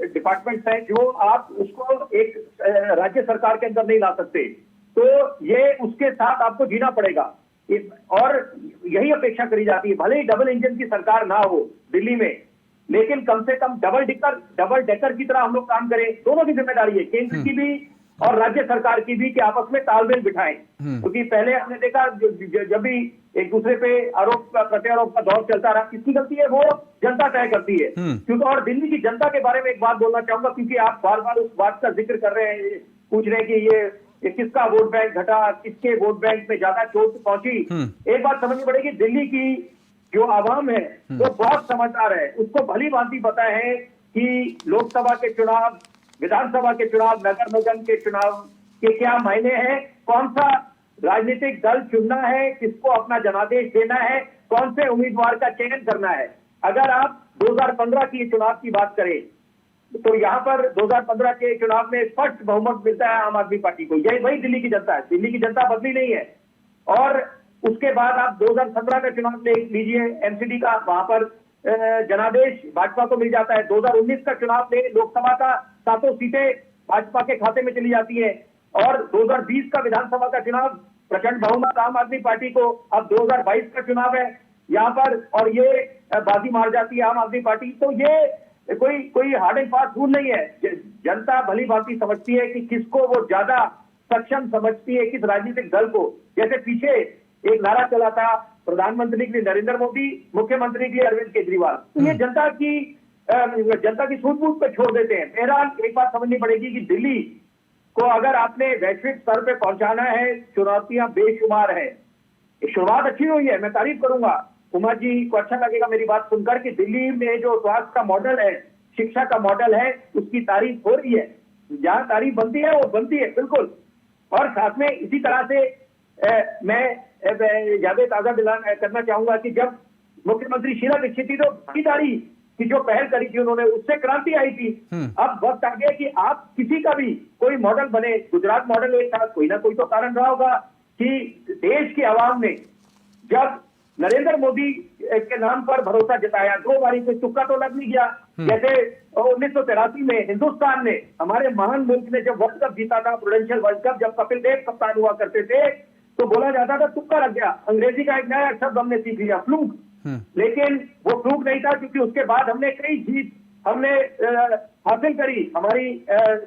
डिपार्टमेंट्स हैं जो आप उसको एक राज्य सरकार के अंदर नहीं ला सकते। तो ये उसके साथ आपको जीना पड़ेगा, और यही अपेक्षा करी जाती है। भले ही डबल इंजन की सरकार ना हो दिल्ली में, लेकिन कम से कम डबल डेकर की तरह हम लोग काम करें। दोनों की जिम्मेदारी है, केंद्र की भी और राज्य सरकार की भी, कि आपस में तालमेल बिठाएं। क्योंकि पहले हमने देखा जब भी एक दूसरे पे आरोप प्रत्यारोप का दौर चलता रहा, किसकी गलती है वो जनता तय करती है। क्योंकि और दिल्ली की जनता के बारे में एक बात बोलना चाहूंगा, क्योंकि आप बार बार उस बात का जिक्र कर रहे हैं, पूछ रहे हैं कि ये किसका वोट बैंक घटा, किसके वोट बैंक में ज्यादा चोट पहुंची। एक बात समझनी पड़ेगी, दिल्ली की जो आवाम है वो बहुत समझदार है। उसको भली भांति पता है कि लोकसभा के चुनाव, विधानसभा के चुनाव, नगर निगम के चुनाव के क्या मायने हैं, कौन सा राजनीतिक दल चुनना है, किसको अपना जनादेश देना है, कौन से उम्मीदवार का चयन करना है। अगर आप 2015 की चुनाव की बात करें तो यहाँ पर 2015 के चुनाव में स्पष्ट बहुमत मिलता है आम आदमी पार्टी को। यही वही दिल्ली की जनता है, दिल्ली की जनता बदली नहीं है। और उसके बाद आप 2017 का चुनाव ले लीजिए, एमसीडी का, वहां पर जनादेश भाजपा को मिल जाता है। 2019 का चुनाव ले, लोकसभा का 7 सीटें भाजपा के खाते में चली जाती है। और 2020 का विधानसभा का चुनाव, प्रचंड बहुमत आम आदमी पार्टी को। अब 2022 का चुनाव है यहाँ पर, और ये बाजी मार जाती है आम आदमी पार्टी। तो ये कोई हार्ड एंड फास्ट रूल नहीं है। जनता भली भांति समझती है कि किसको वो ज्यादा सक्षम समझती है, किस राजनीतिक दल को। जैसे पीछे एक नारा चला था, प्रधानमंत्री के लिए नरेंद्र मोदी, मुख्यमंत्री के लिए अरविंद केजरीवाल। तो ये जनता की सूझबूझ पे छोड़ देते हैं। बहरहाल एक बात समझनी पड़ेगी कि दिल्ली को अगर आपने वैश्विक स्तर पे पहुंचाना है, चुनौतियां बेशुमार है। शुरुआत अच्छी हुई है, मैं तारीफ करूंगा। उमा जी को अच्छा लगेगा मेरी बात सुनकर कि दिल्ली में जो स्वास्थ्य का मॉडल है, शिक्षा का मॉडल है, उसकी तारीफ हो रही है। जहां तारीफ बनती है वो बनती है, बिल्कुल। और साथ में इसी तरह से मैं यादें ताजा करना चाहूंगा कि जब मुख्यमंत्री शीला दीक्षित थी तो भागीदारी की जो पहल करी थी उन्होंने, उससे क्रांति आई थी। अब वक्त आ गया कि आप किसी का भी कोई मॉडल बने। गुजरात मॉडल एक था, कोई ना कोई तो कारण रहा होगा कि देश की आवाम ने जब नरेंद्र मोदी के नाम पर भरोसा जताया, 2 बारी से तुक्का तो लग नहीं गया। जैसे 1983 में हिंदुस्तान ने, हमारे महान मुल्क ने जब वर्ल्ड कप जीता था, प्रूडेंशियल वर्ल्ड कप, जब कपिल देव कप्तान हुआ करते थे, तो बोला जाता था तुक्का लग गया। अंग्रेजी का एक नया शब्द हमने सीख लिया, फ्लूक। लेकिन वो फ्लूक नहीं था, क्योंकि उसके बाद हमने कई जीत हमने हासिल करी, हमारी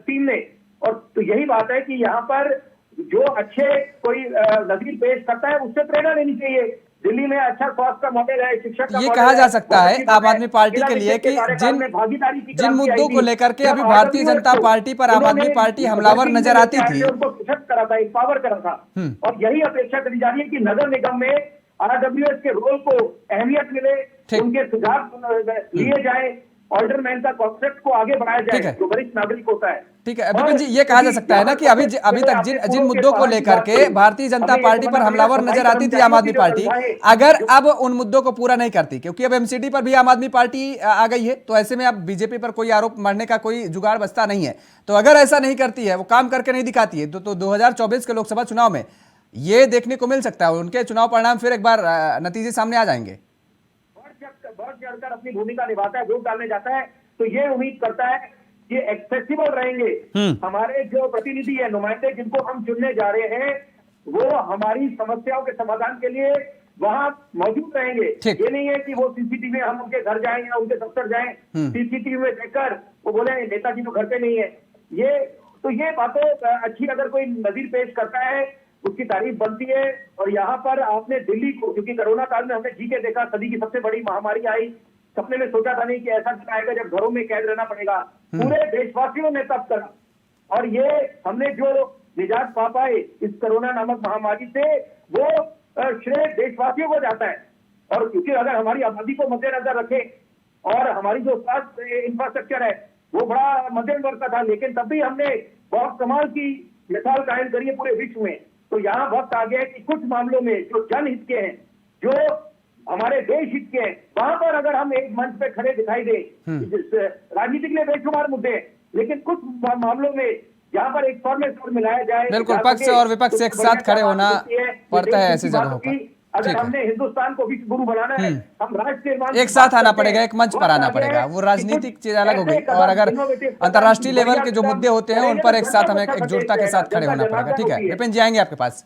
टीम ने। और तो यही बात है कि यहाँ पर जो अच्छे कोई नजीर पेश करता है उससे प्रेरणा लेनी चाहिए। दिल्ली में अच्छा स्वास्थ्य का मॉडल है, शिक्षा का ये मॉडल कहा जा है, सकता है आम आदमी पार्टी के लिए कि जिन मुद्दों को लेकर के अभी भारतीय जनता पार्टी पर आम आदमी पार्टी हमलावर नजर आती थी, उनको सशक्त करा था, एम्पावर करा था। और यही अपेक्षा करी जा रही है कि नगर निगम में आरडब्ल्यूएस के रोल को अहमियत मिले, उनके सुझाव लिए जाए, ऑल्डरमैन का कॉन्सेप्ट को आगे बढ़ाया जाए, जो वरिष्ठ नागरिक होता है। ठीक है विपिन जी, ये कहा जा सकता है ना कि अभी तक जिन मुद्दों को लेकर के भारतीय जनता पार्टी पर हमलावर नजर आती थी आम आदमी पार्टी, अगर अब उन मुद्दों को पूरा नहीं करती, क्योंकि अब एमसीडी पर भी आम आदमी पार्टी आ गई है, तो ऐसे में अब बीजेपी पर कोई आरोप मरने का कोई जुगाड़ बचता नहीं है। तो अगर ऐसा नहीं करती है, वो काम करके नहीं दिखाती है, तो 2024 के लोकसभा चुनाव में ये देखने को मिल सकता है, उनके चुनाव परिणाम फिर एक बार नतीजे सामने आ जाएंगे। बढ़ चढ़कर अपनी भूमिका निभाता है, वोट डालने जाता है, तो ये उम्मीद करता है कि एक्सेसिबल रहेंगे हमारे जो प्रतिनिधि है, नुमाइंदे जिनको हम चुनने जा रहे हैं, वो हमारी समस्याओं के समाधान के लिए वहां मौजूद रहेंगे। ये नहीं है कि वो सीसीटीवी में हम उनके घर जाएं या उनके दफ्तर जाएं, सीसीटीवी में देखकर वो बोले नेताजी तो घर पे नहीं है। ये बातें अच्छी अगर कोई नजीर पेश करता है उसकी तारीफ बनती है। और यहाँ पर आपने दिल्ली को, क्योंकि कोरोना काल में हमने जी के देखा, सदी की सबसे बड़ी महामारी आई, सपने में सोचा था नहीं कि ऐसा दिन आएगा जब घरों में कैद रहना पड़ेगा। पूरे देशवासियों ने तब करा, और ये हमने जो निजात पा पाए इस कोरोना नामक महामारी से, वो श्रेय देशवासियों को जाता है। और क्योंकि अगर हमारी आबादी को मद्देनजर रखें और हमारी जो स्वास्थ्य इंफ्रास्ट्रक्चर है वो बड़ा मध्यम वर्ग का था, लेकिन तब भी हमने बहुत कमाल की मिसाल कायम करी है पूरे विश्व में। तो यहाँ वक्त आ गया है कि कुछ मामलों में जो जनहित के हैं, जो हमारे देश हित के हैं, वहां पर अगर हम एक मंच पे खड़े दिखाई दे, राजनीति के लिए बेशुमार मुद्दे हैं, लेकिन कुछ मामलों में जहाँ पर एक स्वर में स्वर मिलाया जाए, बिल्कुल, पक्ष और विपक्ष एक साथ खड़े होना पड़ता है ऐसी जगहों पर। अगर हमने हिंदुस्तान को विश्व गुरु बनाना है, हम राष्ट्र निर्माण एक साथ आना पड़ेगा, एक मंच पर आना पड़ेगा। वो राजनीतिक चीज अलग हो गई, और अगर अंतर्राष्ट्रीय लेवल के जो मुद्दे होते हैं उन पर एक साथ हमें एकजुटता के साथ खड़े होना पड़ेगा। ठीक है, विपिन जी आएंगे आपके पास।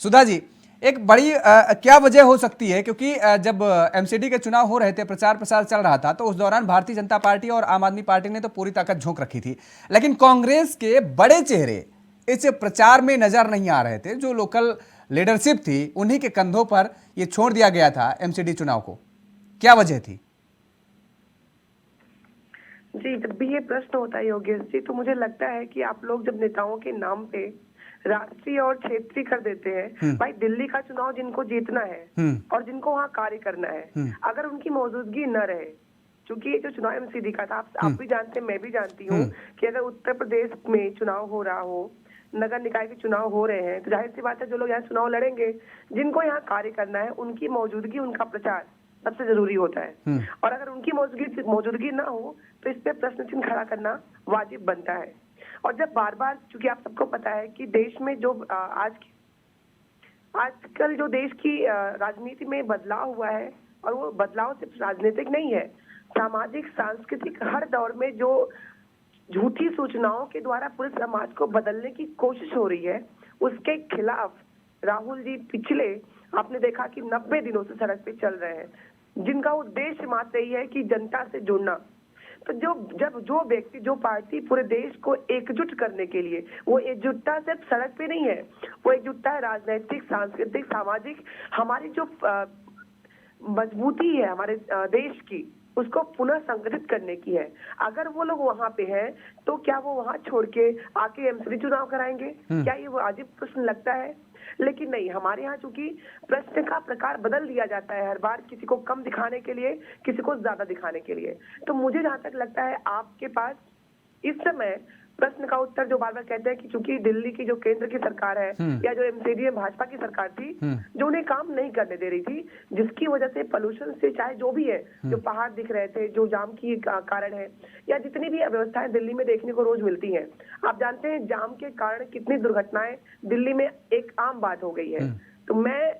सुधा जी, एक बड़ी क्या वजह हो सकती है, क्योंकि जब एमसीडी के चुनाव हो रहे थे, प्रचार प्रसार चल रहा था, तो उस दौरान भारतीय जनता पार्टी और आम आदमी पार्टी ने तो पूरी ताकत झोंक रखी थी, लेकिन कांग्रेस के बड़े चेहरे इस प्रचार में नजर नहीं आ रहे थे। जो लोकल लीडरशिप थी उन्हीं के कंधों पर यह छोड़ दिया गया था एमसीडी चुनाव को। क्या वजह थी? जी, जब भी ये प्रश्न होता है योगेश जी, तो मुझे लगता है कि आप लोग जब नेताओं के नाम पे राष्ट्रीय और क्षेत्रीय कर देते हैं, भाई दिल्ली का चुनाव जिनको जीतना है और जिनको वहाँ कार्य करना है, अगर उनकी मौजूदगी न रहे, क्योंकि ये जो चुनाव एमसीडी का था, आप भी जानते हैं, मैं भी जानती हूँ कि अगर उत्तर प्रदेश में चुनाव हो रहा हो, नगर निकाय के चुनाव हो रहे हैं, तो जाहिर सी बात है जो लोग यहाँ चुनाव लड़ेंगे, जिनको यहाँ कार्य करना है, उनकी मौजूदगी, उनका प्रचार सबसे जरूरी होता है। और अगर उनकी मौजूदगी ना हो तो इस पे प्रश्न चिन्ह खड़ा करना वाजिब बनता है। और जब बार बार, क्योंकि आप सबको पता है कि देश में जो आजकल जो देश की राजनीति में बदलाव हुआ है, और वो बदलाव सिर्फ राजनीतिक नहीं है, सामाजिक सांस्कृतिक हर दौर में जो झूठी सूचनाओं के द्वारा पूरे समाज को बदलने की कोशिश हो रही है, उसके खिलाफ राहुल जी पिछले आपने देखा कि 90 दिनों से सड़क पे चल रहे हैं, जिनका उद्देश्य मात्र यही है कि जनता से जुड़ना। तो जो व्यक्ति, जो पार्टी पूरे देश को एकजुट करने के लिए, वो एकजुटता सिर्फ सड़क पे नहीं है, वो एकजुटता है राजनीतिक, सांस्कृतिक, सामाजिक, हमारी जो मजबूती है हमारे देश की, उसको पुनः संगठित करने की है। अगर वो लोग वहां पे हैं, तो क्या वो वहां छोड़ के आके एमसीडी चुनाव कराएंगे? क्या ये वाजिब प्रश्न लगता है? लेकिन नहीं, हमारे यहाँ चूंकि प्रश्न का प्रकार बदल दिया जाता है हर बार, किसी को कम दिखाने के लिए, किसी को ज्यादा दिखाने के लिए। तो मुझे जहां तक लगता है आपके पास इस समय प्रश्न का उत्तर जो बार बार कहते हैं कि चूंकि दिल्ली की जो केंद्र की सरकार है या जो एमसीडी में भाजपा की सरकार थी, जो उन्हें काम नहीं करने दे रही थी, जिसकी वजह से पोल्यूशन से, चाहे जो भी है, जो पहाड़ दिख रहे थे, जो जाम की कारण है, या जितनी भी अव्यवस्थाएं दिल्ली में देखने को रोज मिलती हैं, आप जानते हैं जाम के कारण कितनी दुर्घटनाएं दिल्ली में एक आम बात हो गई है। तो मैं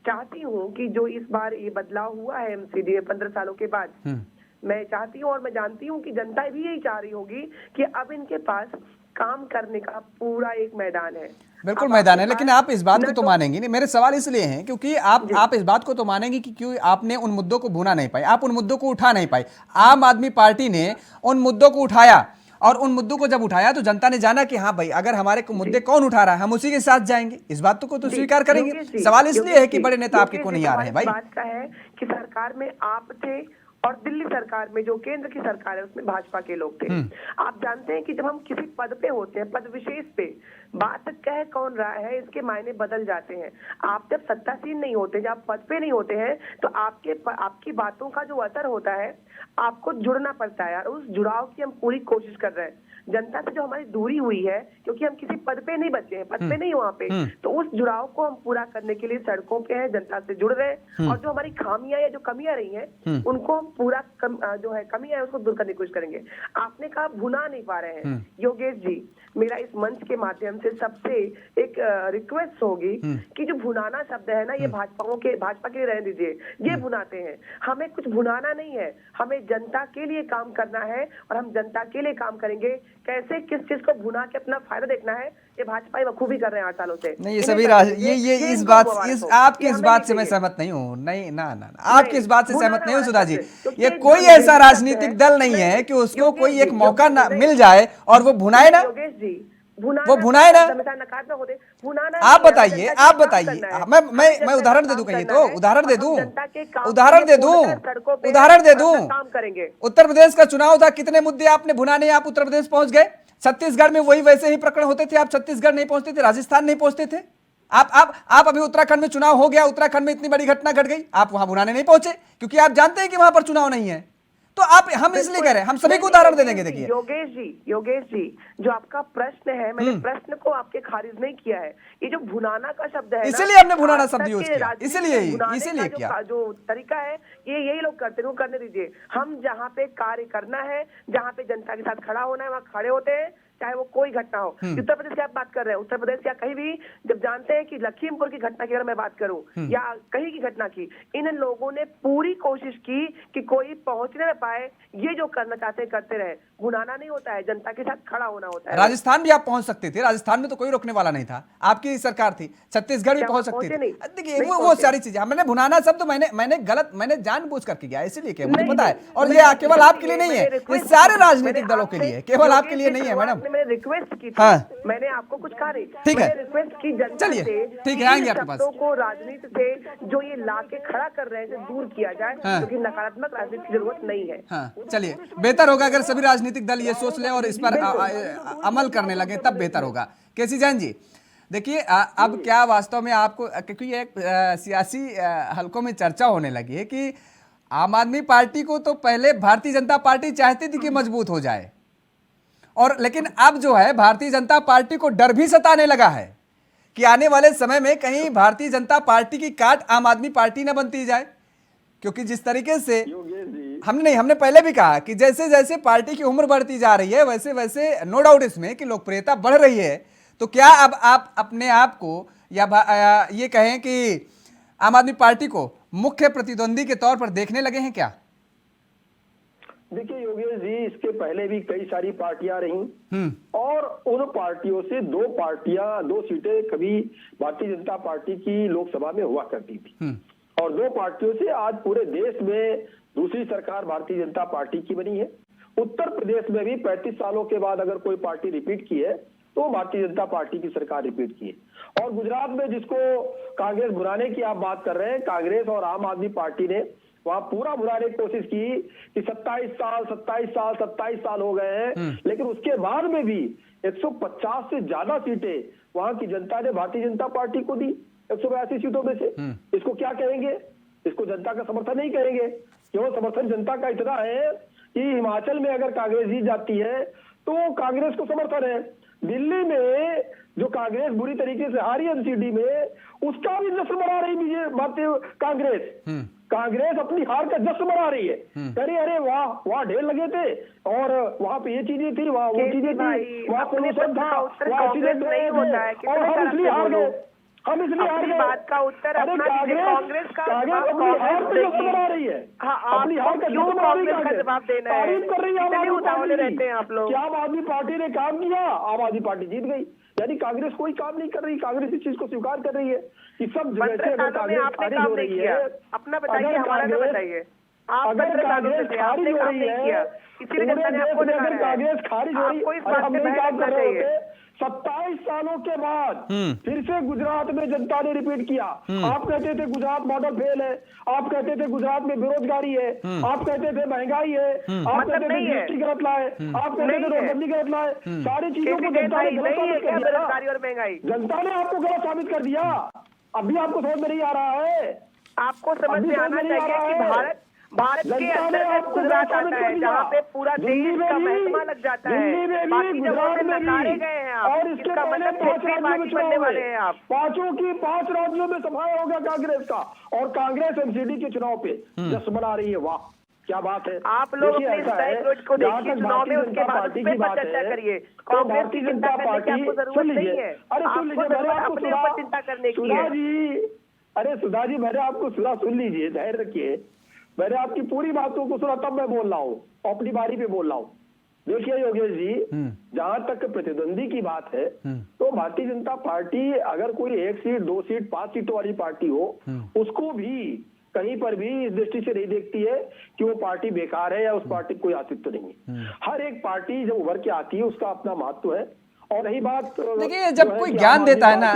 चाहती हूँ कि जो इस बार ये बदलाव हुआ है एमसीडी में 15 सालों के बाद, मैं चाहती हूँ और मैं जानती हूँ कि जनता भी यही चाह रही होगी कि अब इनके पास काम करने का पूरा एक मैदान है। बिल्कुल मैदान है, लेकिन आप इस बात को तो मानेंगी नहीं। मेरे सवाल इसलिए हैं क्योंकि आप इस बात को तो मानेंगी कि क्यों आपने उन मुद्दों को भुना नहीं पाई, आप उन मुद्दों को उठा नहीं पाई। आम आदमी पार्टी ने उन मुद्दों को उठाया, और उन मुद्दों को जब उठाया तो जनता ने जाना कि हाँ भाई, अगर हमारे मुद्दे कौन उठा रहा है, हम उसी के साथ जाएंगे। इस बात को तो स्वीकार करेंगे। सवाल इसलिए है कि बड़े नेता आपके को नहीं आ रहे हैं। भाई बात का है कि सरकार में आप थे, और दिल्ली सरकार में जो केंद्र की सरकार है उसमें भाजपा के लोग थे। आप जानते हैं कि जब हम किसी पद पे होते हैं, पद विशेष पे, बात कह कौन रहा है इसके मायने बदल जाते हैं। आप जब सत्तासीन नहीं होते, जब आप पद पे नहीं होते हैं, तो आपकी बातों का जो असर होता है, आपको जुड़ना पड़ता है। और उस जुड़ाव की हम पूरी कोशिश कर रहे हैं। जनता से जो हमारी दूरी हुई है, क्योंकि हम किसी पद पे नहीं बचे हैं, पद पे नहीं वहाँ पे, तो उस जुड़ाव को हम पूरा करने के लिए सड़कों पे हैं, जनता से जुड़ रहे हैं, और जो हमारी खामियां या जो कमियां रही हैं, उनको हम पूरा जो है कमियां है उसको दूर करने की कोशिश करेंगे। आपने कहा भुना नहीं पा रहे हैं, योगेश जी, मेरा इस मंच के माध्यम से सबसे एक रिक्वेस्ट होगी कि जो भुनाना शब्द है ना, ये भाजपा के लिए रहने दीजिए। ये भुनाते हैं, हमें कुछ भुनाना नहीं है, हमें जनता के लिए काम करना है, और हम जनता के लिए काम करेंगे। कैसे किस चीज को भुना के अपना फायदा देखना है, ये भाजपा बखूबी कर रहे हैं 8 सालों से। नहीं, ये सभी आपकी इस बात से मैं सहमत नहीं हूँ। नहीं ना, आपकी इस बात से सहमत नहीं हूँ सुधा जी। ये कोई ऐसा राजनीतिक दल नहीं है कि उसको कोई एक मौका ना मिल जाए और वो भुनाए ना, वो भुनाए ना। आप बताइए, मैं उदाहरण दे दूं, कहीं तो उदाहरण दे दूं। उत्तर प्रदेश का चुनाव था, कितने मुद्दे आपने भुनाने आप उत्तर प्रदेश पहुंच गए। छत्तीसगढ़ में वही वैसे ही प्रकरण होते थे, आप छत्तीसगढ़ नहीं पहुंचते थे, राजस्थान नहीं पहुंचते थे। आप अभी उत्तराखंड में चुनाव हो गया, उत्तराखंड में इतनी बड़ी घटना घट गई, आप वहां बुलाने नहीं पहुंचे क्योंकि आप जानते हैं कि वहां पर चुनाव नहीं है। तो हम इसलिए कह रहे हैं, हम सभी को उदाहरण दे देंगे। देखिए योगेश जी जो आपका प्रश्न है, मैंने प्रश्न को आपके खारिज नहीं किया है। ये जो भुनाना का शब्द है, इसीलिए हमने भुनाना शब्द यूज किया, इसीलिए किया। जो तरीका है ये यही लोग करते हैं, करने दीजिए। हम जहाँ पे कार्य करना है, जहाँ पे जनता के साथ खड़ा होना है, वहाँ खड़े होते हैं, चाहे वो कोई घटना हो। उत्तर प्रदेश की आप बात कर रहे हैं, उत्तर प्रदेश या कहीं भी जब जानते हैं कि लखीमपुर की घटना की अगर मैं बात करूं या कहीं की घटना की, इन लोगों ने पूरी कोशिश की कि कोई पहुंचने न पाए। ये जो करना चाहते हैं करते रहे। भुनाना नहीं होता है, जनता के साथ खड़ा होना होता है। राजस्थान भी आप पहुंच सकते थे, राजस्थान में तो कोई रोकने वाला नहीं था, आपकी सरकार थी। छत्तीसगढ़ भी पहुंच सकती थी। देखिए वो सारी चीजें मैंने भुनाना शब्द मैंने जानबूझ करके किया, इसलिए किया, मुझे पता है। और ये केवल आपके लिए नहीं है, ये सारे राजनीतिक दलों के लिए, केवल आपके लिए नहीं है मैडम। मैंने रिक्वेस्ट की थी, हाँ। मैंने आपको कुछ कहा नहीं, ठीक है, रिक्वेस्ट की जनता चलिए, से, ठीक है, आएंगे आपके पास। को राजनीति से जो ये लाके खड़ा कर रहे हैं दूर किया जाए, क्योंकि नकारात्मक राजनीति की जरूरत नहीं है। हाँ, चलिए, बेहतर होगा अगर सभी राजनीतिक दल ये सोच ले और इस पर अमल करने लगे, तब बेहतर होगा। केसी जैन जी, देखिए अब क्या वास्तव में आपको, क्योंकि एक सियासी हलकों में चर्चा होने लगी है कि आम आदमी पार्टी को तो पहले भारतीय जनता पार्टी चाहती थी कि मजबूत हो जाए, और लेकिन अब जो है भारतीय जनता पार्टी को डर भी सताने लगा है कि आने वाले समय में कहीं भारतीय जनता पार्टी की काट आम आदमी पार्टी न बनती जाए। क्योंकि जिस तरीके से हमने पहले भी कहा कि जैसे जैसे पार्टी की उम्र बढ़ती जा रही है, वैसे वैसे नो डाउट इसमें कि लोकप्रियता बढ़ रही है। तो क्या अब आप अपने आप को या ये कहें कि आम आदमी पार्टी को मुख्य प्रतिद्वंदी के तौर पर देखने लगे हैं क्या? देखिए योगेश जी, इसके पहले भी कई सारी पार्टियां रही और उन पार्टियों से दो सीटें कभी भारतीय जनता पार्टी की लोकसभा में हुआ करती थी, और दो पार्टियों से आज पूरे देश में दूसरी सरकार भारतीय जनता पार्टी की बनी है। उत्तर प्रदेश में भी 35 सालों के बाद अगर कोई पार्टी रिपीट की है तो भारतीय जनता पार्टी की सरकार रिपीट की है। और गुजरात में जिसको कांग्रेस बुलाने की आप बात कर रहे हैं, कांग्रेस और आम आदमी पार्टी ने वहां पूरा बुलाने की कोशिश की कि 27 साल हो गए हैं, लेकिन उसके बाद में भी 150 से ज्यादा सीटें वहां की जनता ने भारतीय जनता पार्टी को दी, 182 सीटों में से। इसको क्या कहेंगे? इसको जनता का समर्थन नहीं कहेंगे। क्यों? समर्थन जनता का इतना है कि हिमाचल में अगर कांग्रेस जीत जाती है तो कांग्रेस को समर्थन है। दिल्ली में जो कांग्रेस बुरी तरीके से हारी एमसीडी में, उसका भी जश्न मना रही भारतीय कांग्रेस अपनी हार का जश्न मना रही है। अरे वाह ढेर लगे थे और वहां पे ये चीजें थी, वहां वो चीजें थी, वहां पोल्यूशन था, वहां एक्सीडेंट नहीं होता है, और हम इसलिए हार गए। बात का उत्तर कांग्रेस अपनी हार का जश्न मना रही है, अपनी हार का जश्न मना रही है, जवाब देना है, तारीफ कर रही है आम आदमी पार्टी रहते हैं आप लोग। क्या आम आदमी पार्टी ने काम किया? आम आदमी पार्टी जीत गई। यानी कांग्रेस कोई काम नहीं कर रही, कांग्रेस इस चीज को स्वीकार कर रही है कि सब जगह से अगर कांग्रेस खारिज हो रही है, अपना बताइए, हमारा ना बताइए। अगर कांग्रेस खारिज हो रही है, इसीलिए अगर कांग्रेस खारिज हो रही है, हम नहीं काम कर रहे होते। 27 सालों के बाद फिर से गुजरात में जनता ने रिपीट किया। आप कहते थे गुजरात मॉडल फेल है, आप कहते थे गुजरात में बेरोजगारी है, आप कहते थे महंगाई है, आप कहते थे जीएसटी गलत लाए, आप कहते थे नोटबंदी गलत लाए। सारी चीजों को जनता ने गलत साबित कर दिया। जनता ने आपको गलत साबित कर दिया। अभी आपको समझ में नहीं आ रहा है। आपको समझ में आना चाहिए कि भारत के अंदर गुजरात आता है जहाँ पे पूरा देश का महकमा लग जाता है, बाकी जगहों पे नकारे गए हैं आप, और इसके पहले 5 राज्यों में चुनाव वाले हैं आप। 5 राज्यों में सफाया होगा कांग्रेस का, और कांग्रेस एमसीडी के चुनाव पे जश्न मना रही है। वाह क्या बात है। आप लोग अपने रोज को देखिए, चुनाव में उसके बाद उस पर चर्चा करिए। कांग्रेस की चिंता करने की आपको जरूरत नहीं है, आपको अपने ऊपर चिंता करने की है। अरे सुधा जी, मैंने आपको सुन लीजिए, धैर्य रखिए। मैंने आपकी पूरी बातों को सुना, तब मैं बोल रहा हूँ, अपनी बारी पे बोल रहा हूँ। देखिए योगेश जी, जहां तक प्रतिद्वंदी की बात है तो भारतीय जनता पार्टी अगर कोई 1 सीट 2 सीट 5 सीटों वाली पार्टी हो, उसको भी कहीं पर भी इस दृष्टि से नहीं देखती है कि वो पार्टी बेकार है या उस पार्टी को कोई अस्तित्व नहीं है। हर एक पार्टी जब उभर के आती है उसका अपना महत्व है। और रही बात, देखिए जब कोई ज्ञान देता है ना,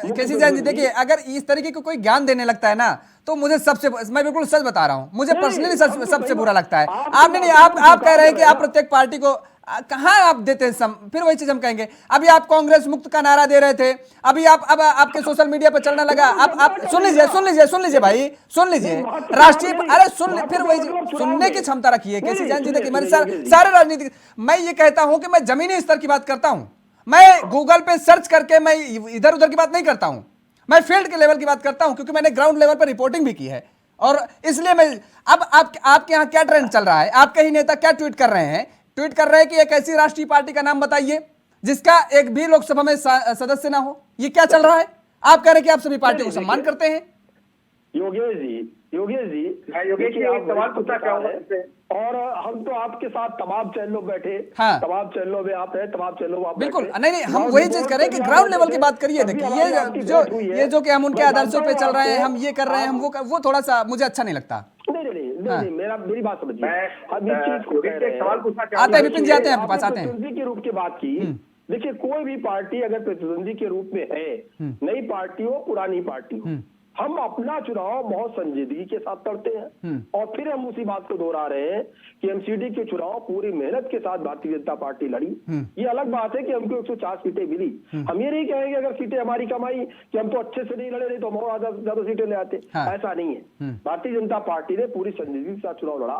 केसी जैन जी, देखिए अगर इस तरीके को कोई ज्ञान देने लगता है ना, तो मुझे मैं बिल्कुल सच बता रहा हूं, मुझे पर्सनली सबसे बुरा लगता है। आप कह रहे हैं कि आप प्रत्येक पार्टी को कहाँ आप देते हैं फिर वही चीज हम कहेंगे। अभी आप कांग्रेस मुक्त का नारा दे रहे थे, अभी आप अब आपके सोशल मीडिया पर चलने लगा। आप सुन लीजिए भाई, सुन लीजिए राष्ट्रीय, अरे फिर वही सुनने की क्षमता रखिए। केसी जैन जी देखिए मेरे सारे राजनीतिक, मैं ये कहता हूं कि मैं जमीनी स्तर की बात करता हूं, मैं गूगल पे सर्च करके मैं इधर उधर की बात नहीं करता हूं, मैं फील्ड के लेवल की बात करता हूं, क्योंकि मैंने ग्राउंड लेवल पर रिपोर्टिंग भी की है। और इसलिए मैं अब आपके यहाँ क्या ट्रेंड चल रहा है, आपके ही नेता क्या ट्वीट कर रहे हैं? ट्वीट कर रहे हैं कि एक ऐसी राष्ट्रीय पार्टी का नाम बताइए जिसका एक भी लोकसभा में सदस्य ना हो। ये क्या चल रहा है? आप कह रहे हैं कि आप सभी पार्टियों को सम्मान करते हैं। योगेश जी मैं योगेश जी एक सवाल पूछना चाहूंगा, और हम तो आपके साथ तमाम चैनलों बैठे, हाँ। तमाम चैनलों में आप हैं, तमाम चैनलों में आप बिल्कुल बैठे। नहीं, हम वही चीज करें कि ग्राउंड लेवल की बात करिए। देखिए ये जो कि हम उनके आदर्शों पे चल रहे हैं, हम ये कर रहे हैं, हम वो थोड़ा सा मुझे अच्छा नहीं लगता। नहीं, मेरी बात समझिए। हम इस चीज को एक सवाल पूछना आते हैं चाहूंगा। विपिन जी, आते हैं आपके पास, आते हैं। प्रतिद्वंदी के रूप की बात की। देखिए, कोई भी पार्टी अगर प्रतिद्वंदी के रूप में है, नई पार्टी हो पुरानी पार्टी हो, हम अपना चुनाव बहुत संजीदगी के साथ लड़ते हैं। और फिर हम उसी बात को दोहरा रहे हैं कि एमसीडी के चुनाव पूरी मेहनत के साथ भारतीय जनता पार्टी लड़ी। ये अलग बात है कि हमको 104 सीटें मिली। हम ये नहीं कहेंगे अगर सीटें हमारी कम आई कि हम तो अच्छे से नहीं लड़े, नहीं तो हम और ज्यादा सीटें ले आते। हाँ। ऐसा नहीं है। भारतीय जनता पार्टी ने पूरी संजीदगी के साथ चुनाव लड़ा।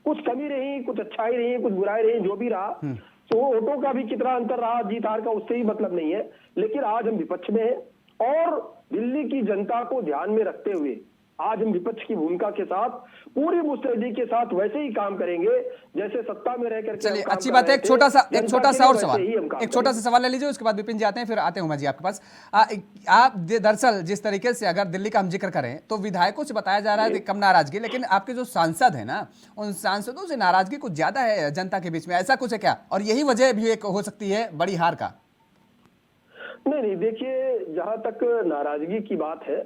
कुछ कमी रही, कुछ अच्छाई रही, कुछ बुराई रही, जो भी रहा, तो वोटों का भी कितना अंतर रहा जीत हार का, उससे ही मतलब नहीं है। लेकिन आज हम विपक्ष में हैं और दिल्ली की जनता को ध्यान में रखते हुए आज हम विपक्ष की भूमिका के साथ पूरी मुस्तैदी के साथ वैसे ही काम करेंगे जैसे सत्ता में रह करके। चलिए अच्छी बात है। एक छोटा सा और सवाल, एक छोटा सा सवाल ले लीजिए, उसके बाद विपिन जी आते हैं, फिर आते हैं उमा जी आपके पास। आप दरअसल जिस तरीके से अगर दिल्ली का हम जिक्र करें तो विधायकों से बताया जा रहा है कि कम नाराजगी, लेकिन आपके जो सांसद है ना, उन सांसदों से नाराजगी कुछ ज्यादा है जनता के बीच में, ऐसा कुछ है क्या? और यही वजह भी एक हो सकती है बड़ी हार का? नहीं, देखिए, जहां तक नाराजगी की बात है,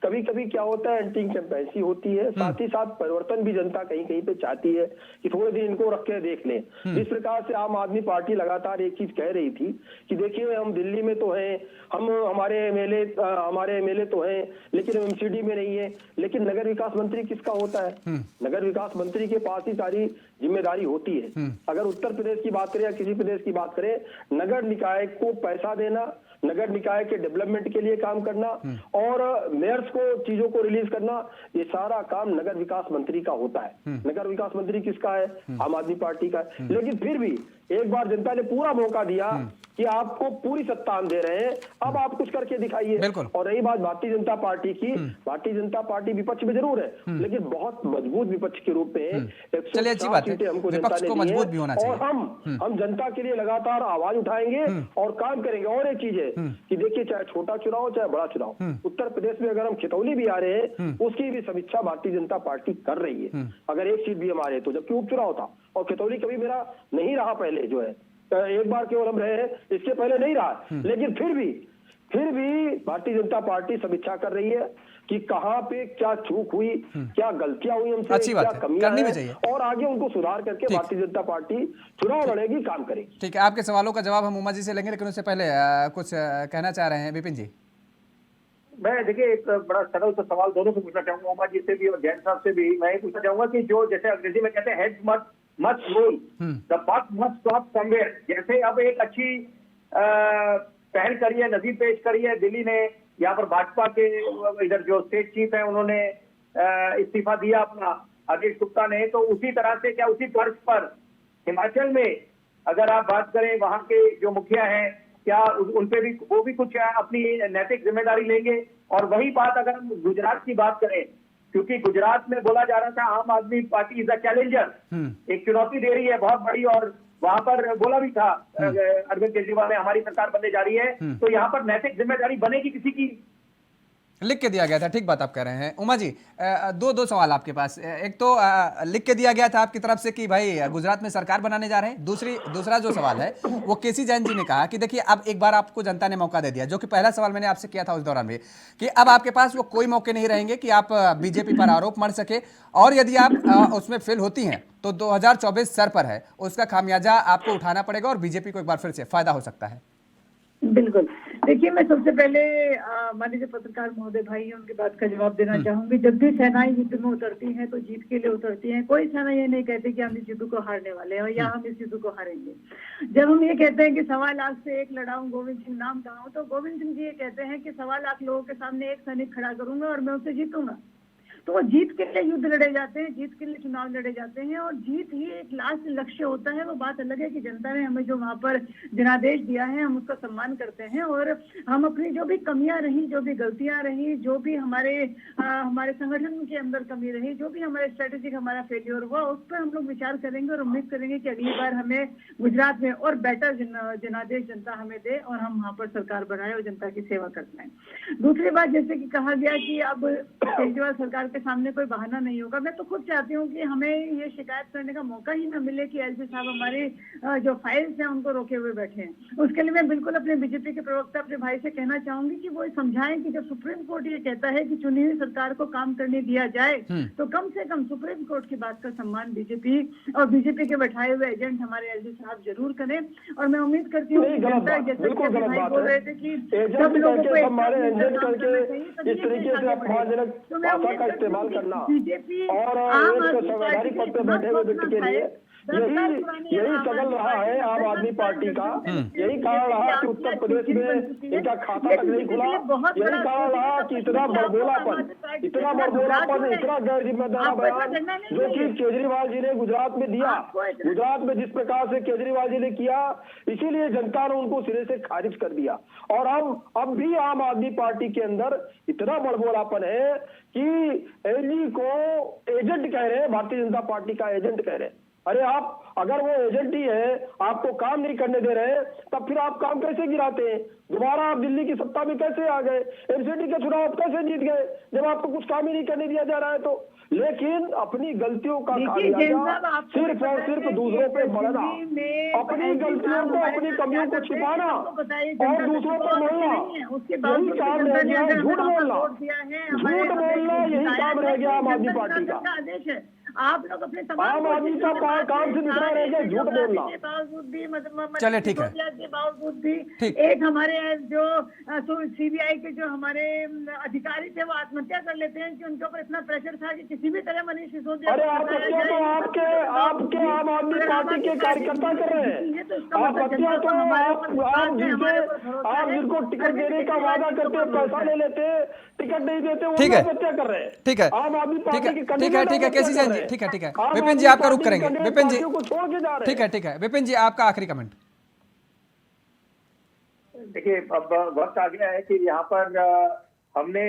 कभी कभी क्या होता है, एंटी कैंपेंसी होती है, साथ ही साथ परिवर्तन भी जनता कहीं कहीं पे चाहती है कि थोड़े दिन इनको रख के देख लें। जिस प्रकार से आम आदमी पार्टी लगातार एक चीज कह रही थी कि देखिए हम दिल्ली में तो हैं, हम हमारे एमएलए तो हैं, लेकिन एमसीडी में नहीं है। लेकिन नगर विकास मंत्री किसका होता है? नगर विकास मंत्री के पास ही सारी जिम्मेदारी होती है। अगर उत्तर प्रदेश की बात करें या किसी प्रदेश की बात करें, नगर निकाय को पैसा देना, नगर निकाय के डेवलपमेंट के लिए काम करना और मेयर्स को चीजों को रिलीज करना, ये सारा काम नगर विकास मंत्री का होता है। नगर विकास मंत्री किसका है? आम आदमी पार्टी का है। लेकिन फिर भी एक बार जनता ने पूरा मौका दिया कि आपको पूरी सत्ता हम दे रहे हैं, अब आप कुछ करके दिखाइए। और रही बात भारतीय जनता पार्टी की, भारतीय जनता पार्टी विपक्ष में जरूर है, लेकिन बहुत मजबूत विपक्ष के रूप में। चलिए अच्छी बात है, विपक्ष को मजबूत भी होना चाहिए। और हम जनता के लिए लगातार आवाज उठाएंगे और काम करेंगे। और एक चीज है कि देखिए, चाहे छोटा चुनाव हो चाहे बड़ा चुनाव, उत्तर प्रदेश में अगर हम खितौली भी आ रहे हैं, उसकी भी समीक्षा भारतीय जनता पार्टी कर रही है। अगर एक सीट भी हमारे, तो जबकि उपचुनाव था और खितौली कभी मेरा नहीं रहा पहले, जो है एक बार केवल हम रहे हैं, इसके पहले नहीं रहा। लेकिन फिर भी भारतीय जनता पार्टी समीक्षा कर रही है कि कहां पे क्या चूक हुई, क्या गलतियां हुई हमसे, अच्छी बात क्या है, कमियां करनी भी हैं, चाहिए। और आगे उनको सुधार करके भारतीय जनता पार्टी चुनाव लड़ेगी, काम करेगी। ठीक है, आपके सवालों का जवाब हम उमा जी से लेंगे, लेकिन उससे पहले कुछ कहना चाह रहे हैं विपिन जी। मैं देखिए एक बड़ा सरल सा सवाल दोनों से पूछना चाहूंगा, उमा जी से भी और जैन साहब से भी। मैं ये पूछना चाहूंगा कि जो जैसे अंग्रेजी में कहते हैं heads must roll, the buck must stop somewhere. जैसे अब एक अच्छी पहल करी है, नजीर पेश करी है दिल्ली ने, यहाँ पर भाजपा के इधर जो स्टेट चीफ है उन्होंने इस्तीफा दिया अपना, अजीत गुप्ता ने। तो उसी तरह से क्या उसी तर्ज पर हिमाचल में अगर आप बात करें, वहां के जो मुखिया हैं, क्या उन पे भी वो भी कुछ अपनी नैतिक जिम्मेदारी लेंगे? और वही बात अगर हम गुजरात की बात करें, क्योंकि गुजरात में बोला जा रहा था आम आदमी पार्टी इज अ चैलेंजर, एक चुनौती दे रही है बहुत बड़ी, और वहां पर बोला भी था अरविंद केजरीवाल ने हमारी सरकार बनने जा रही है। तो यहाँ पर नैतिक जिम्मेदारी बनेगी किसी की? लिख के दिया गया था, ठीक बात आप कह रहे हैं। उमा जी, दो सवाल आपके पास। एक तो लिख के दिया गया था आपकी तरफ से कि भाई गुजरात में सरकार बनाने जा रहे हैं। दूसरा जो सवाल है वो केसी जैन जी ने कहा कि देखिए अब एक बार आपको जनता ने मौका दे दिया, जो कि पहला सवाल मैंने आपसे किया था उस दौरान भी, कि अब आपके पास वो कोई मौके नहीं रहेंगे कि आप बीजेपी पर आरोप मढ़ सके, और यदि आप उसमें फेल होती हैं तो 2024 सर पर है, उसका खामियाजा आपको उठाना पड़ेगा और बीजेपी को एक बार फिर से फायदा हो सकता है। बिल्कुल। देखिए, मैं सबसे पहले माननीय पत्रकार महोदय भाई हैं उनकी बात का जवाब देना चाहूंगी। जब भी सेनाएं युद्ध में उतरती हैं तो जीत के लिए उतरती हैं। कोई सेना ये नहीं कहती कि हम इस युद्ध को हारने वाले हैं या हम इस युद्ध को हारेंगे। जब हम ये कहते हैं कि 1.25 लाख से 1 लड़ाऊं, गोविंद सिंह नाम कहा हूं, तो गोविंद सिंह जी ये कहते हैं कि 1.25 लाख लोगों के सामने एक सैनिक खड़ा करूंगा और मैं उससे जीतूंगा। तो वो जीत के लिए युद्ध लड़े जाते हैं, जीत के लिए चुनाव लड़े जाते हैं और जीत ही एक लास्ट लक्ष्य होता है। वो बात अलग है कि जनता ने हमें जो वहां पर जनादेश दिया है हम उसका सम्मान करते हैं और हम अपनी जो भी कमियां रही, जो भी गलतियां रही, जो भी हमारे संगठन के अंदर कमी रही, जो भी हमारे स्ट्रेटेजिक हमारा फेल्योर हुआ, उस पर हम लोग विचार करेंगे और उम्मीद करेंगे कि अगली बार हमें गुजरात में और बेटर जनादेश जनता हमें दे और हम वहाँ पर सरकार बनाए और जनता की सेवा कर पाए। दूसरी बात, जैसे कि कहा गया कि अब केजरीवाल सरकार के सामने कोई बहाना नहीं होगा। मैं तो खुद चाहती हूँ कि हमें ये शिकायत करने का मौका ही ना मिले कि एलजी साहब हमारी जो फाइल्स हैं उनको रोके हुए बैठे हैं। उसके लिए मैं बिल्कुल अपने बीजेपी के प्रवक्ता अपने भाई से कहना चाहूंगी कि वो समझाएं कि जब सुप्रीम कोर्ट ये कहता है कि चुनी हुई सरकार को काम करने दिया जाए तो कम से कम सुप्रीम कोर्ट की बात का सम्मान बीजेपी और बीजेपी के बैठाए हुए एजेंट हमारे एलजी साहब जरूर करें। और मैं उम्मीद करती हूँ कि जनता, जैसे कि भाई बोल रहे थे कि सब लोगों को करना बीजेपी और एक संवैधानिक पद पे बैठे हुए व्यक्ति के लिए यही स्ट्रगल रहा है आम आदमी पार्टी का। यही कारण रहा कि उत्तर प्रदेश में इनका खाता तक नहीं खुला। यही कारण रहा कि इतना बड़बोलापन, इतना गैर जिम्मेदार बयान जो कि केजरीवाल जी ने गुजरात में दिया, गुजरात में जिस प्रकार से केजरीवाल जी ने किया, इसीलिए जनता ने उनको सिरे से खारिज कर दिया। और अब भी आम आदमी पार्टी के अंदर इतना बड़बोलापन है कि एलजी को एजेंट कह रहे हैं, भारतीय जनता पार्टी का एजेंट कह रहे हैं। अरे आप अगर वो एजेंट ही है, आपको काम नहीं करने दे रहे, तब फिर आप काम कैसे गिराते हैं? दोबारा आप दिल्ली की सत्ता में कैसे आ गए? एमसीडी के चुनाव आप कैसे जीत गए जब आपको कुछ काम ही नहीं करने दिया जा रहा है तो? लेकिन अपनी गलतियों का खामियाजा सिर्फ और सिर्फ दूसरों पे बढ़ना, अपनी गलतियों को, अपनी कमियों को छिपाना और दूसरों पर बोलना, यही काम रह गया। झूठ बोलना यही काम रह गया आम आदमी पार्टी का। आप लोग अपने आम आदमी का काम से दूसरा रह गया झूठ बोलना। बावजूद भी चलिए ठीक है, के बावजूद भी एक हमारे जो सीबीआई के जो हमारे अधिकारी थे वो आत्महत्या कर लेते हैं कि उनके ऊपर इतना प्रेशर था कि किसी भी तरह मनीष सिसोदिया। अरे आत्महत्या तो आपके आम आदमी पार्टी के कार्यकर्ता कर रहे हैं। आत्महत्या तो आप जिनको टिकट देने का वादा करते, पैसा ले लेते, टिकट नहीं देते, वो आत्महत्या कर रहे हैं। ठीक है, आम आदमी पार्टी की ठीक है केसी जैन जी, ठीक है विपिन जी आपका रुख करेंगे। विपिन जी ठीक है विपिन जी आपका आखिरी कमेंट। देखिए, अब वक्त आ गया है कि यहाँ पर हमने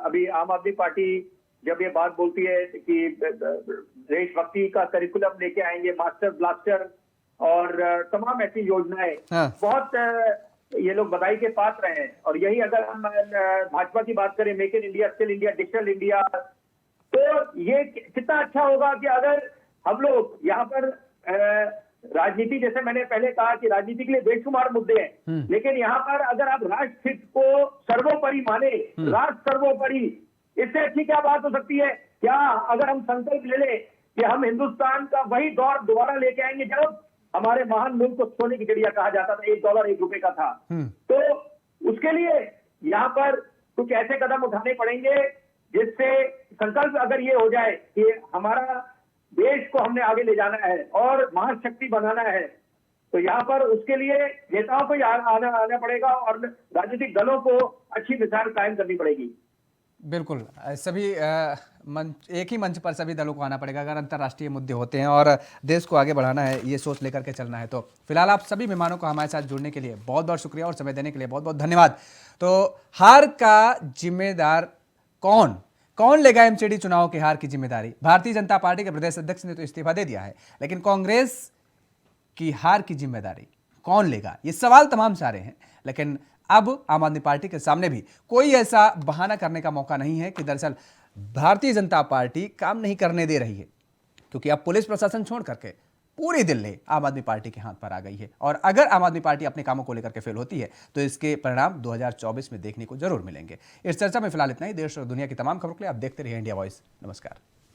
अभी आम आदमी पार्टी जब ये बात बोलती है कि देशभक्ति का करिकुलम लेके आएंगे, मास्टर ब्लास्टर और तमाम ऐसी योजनाएं, बहुत ये लोग बधाई के पात्र हैं। और यही अगर हम भाजपा की बात करें, make in India, skill India, digital India, तो ये कितना अच्छा होगा कि अगर हम लोग यहाँ पर राजनीति, जैसे मैंने पहले कहा कि राजनीति के लिए बेशुमार मुद्दे हैं, लेकिन यहाँ पर अगर आप राष्ट्र हित को सर्वोपरि माने, राष्ट्र सर्वोपरि, इससे अच्छी क्या बात हो सकती है? क्या अगर हम संकल्प ले लें कि हम हिंदुस्तान का वही दौर दोबारा लेके आएंगे जब हमारे महान मुल्क को सोने की चिड़िया कहा जाता था, $1 1 रुपए का था, तो उसके लिए यहाँ पर कुछ ऐसे कदम उठाने पड़ेंगे जिससे संकल्प अगर ये हो जाए कि हमारा देश को हमने आगे ले जाना है और महाशक्ति बनाना है, तो यहाँ पर उसके लिए नेताओं को आना पड़ेगा और राजनीतिक दलों को अच्छी मिसाल कायम करनी पड़ेगी। बिल्कुल, सभी एक ही मंच पर सभी दलों को आना पड़ेगा अगर अंतर्राष्ट्रीय मुद्दे होते हैं और देश को आगे बढ़ाना है, ये सोच लेकर के चलना है। तो फिलहाल आप सभी मेहमानों को हमारे साथ जुड़ने के लिए बहुत बहुत शुक्रिया और समय देने के लिए बहुत बहुत धन्यवाद। तो हार का जिम्मेदार कौन लेगा एमसीडी चुनाव के हार की जिम्मेदारी? भारतीय जनता पार्टी के प्रदेश अध्यक्ष ने तो इस्तीफा दे दिया है, लेकिन कांग्रेस की हार की जिम्मेदारी कौन लेगा? ये सवाल तमाम सारे हैं, लेकिन अब आम आदमी पार्टी के सामने भी कोई ऐसा बहाना करने का मौका नहीं है कि दरअसल भारतीय जनता पार्टी काम नहीं करने दे रही है, क्योंकि अब पुलिस प्रशासन छोड़ करके पूरी दिल्ली आम आदमी पार्टी के हाथ पर आ गई है। और अगर आम आदमी पार्टी अपने कामों को लेकर के फेल होती है तो इसके परिणाम 2024 में देखने को जरूर मिलेंगे। इस चर्चा में फिलहाल इतना ही। देश और दुनिया की तमाम खबरों के लिए आप देखते रहिए इंडिया वॉइस। नमस्कार।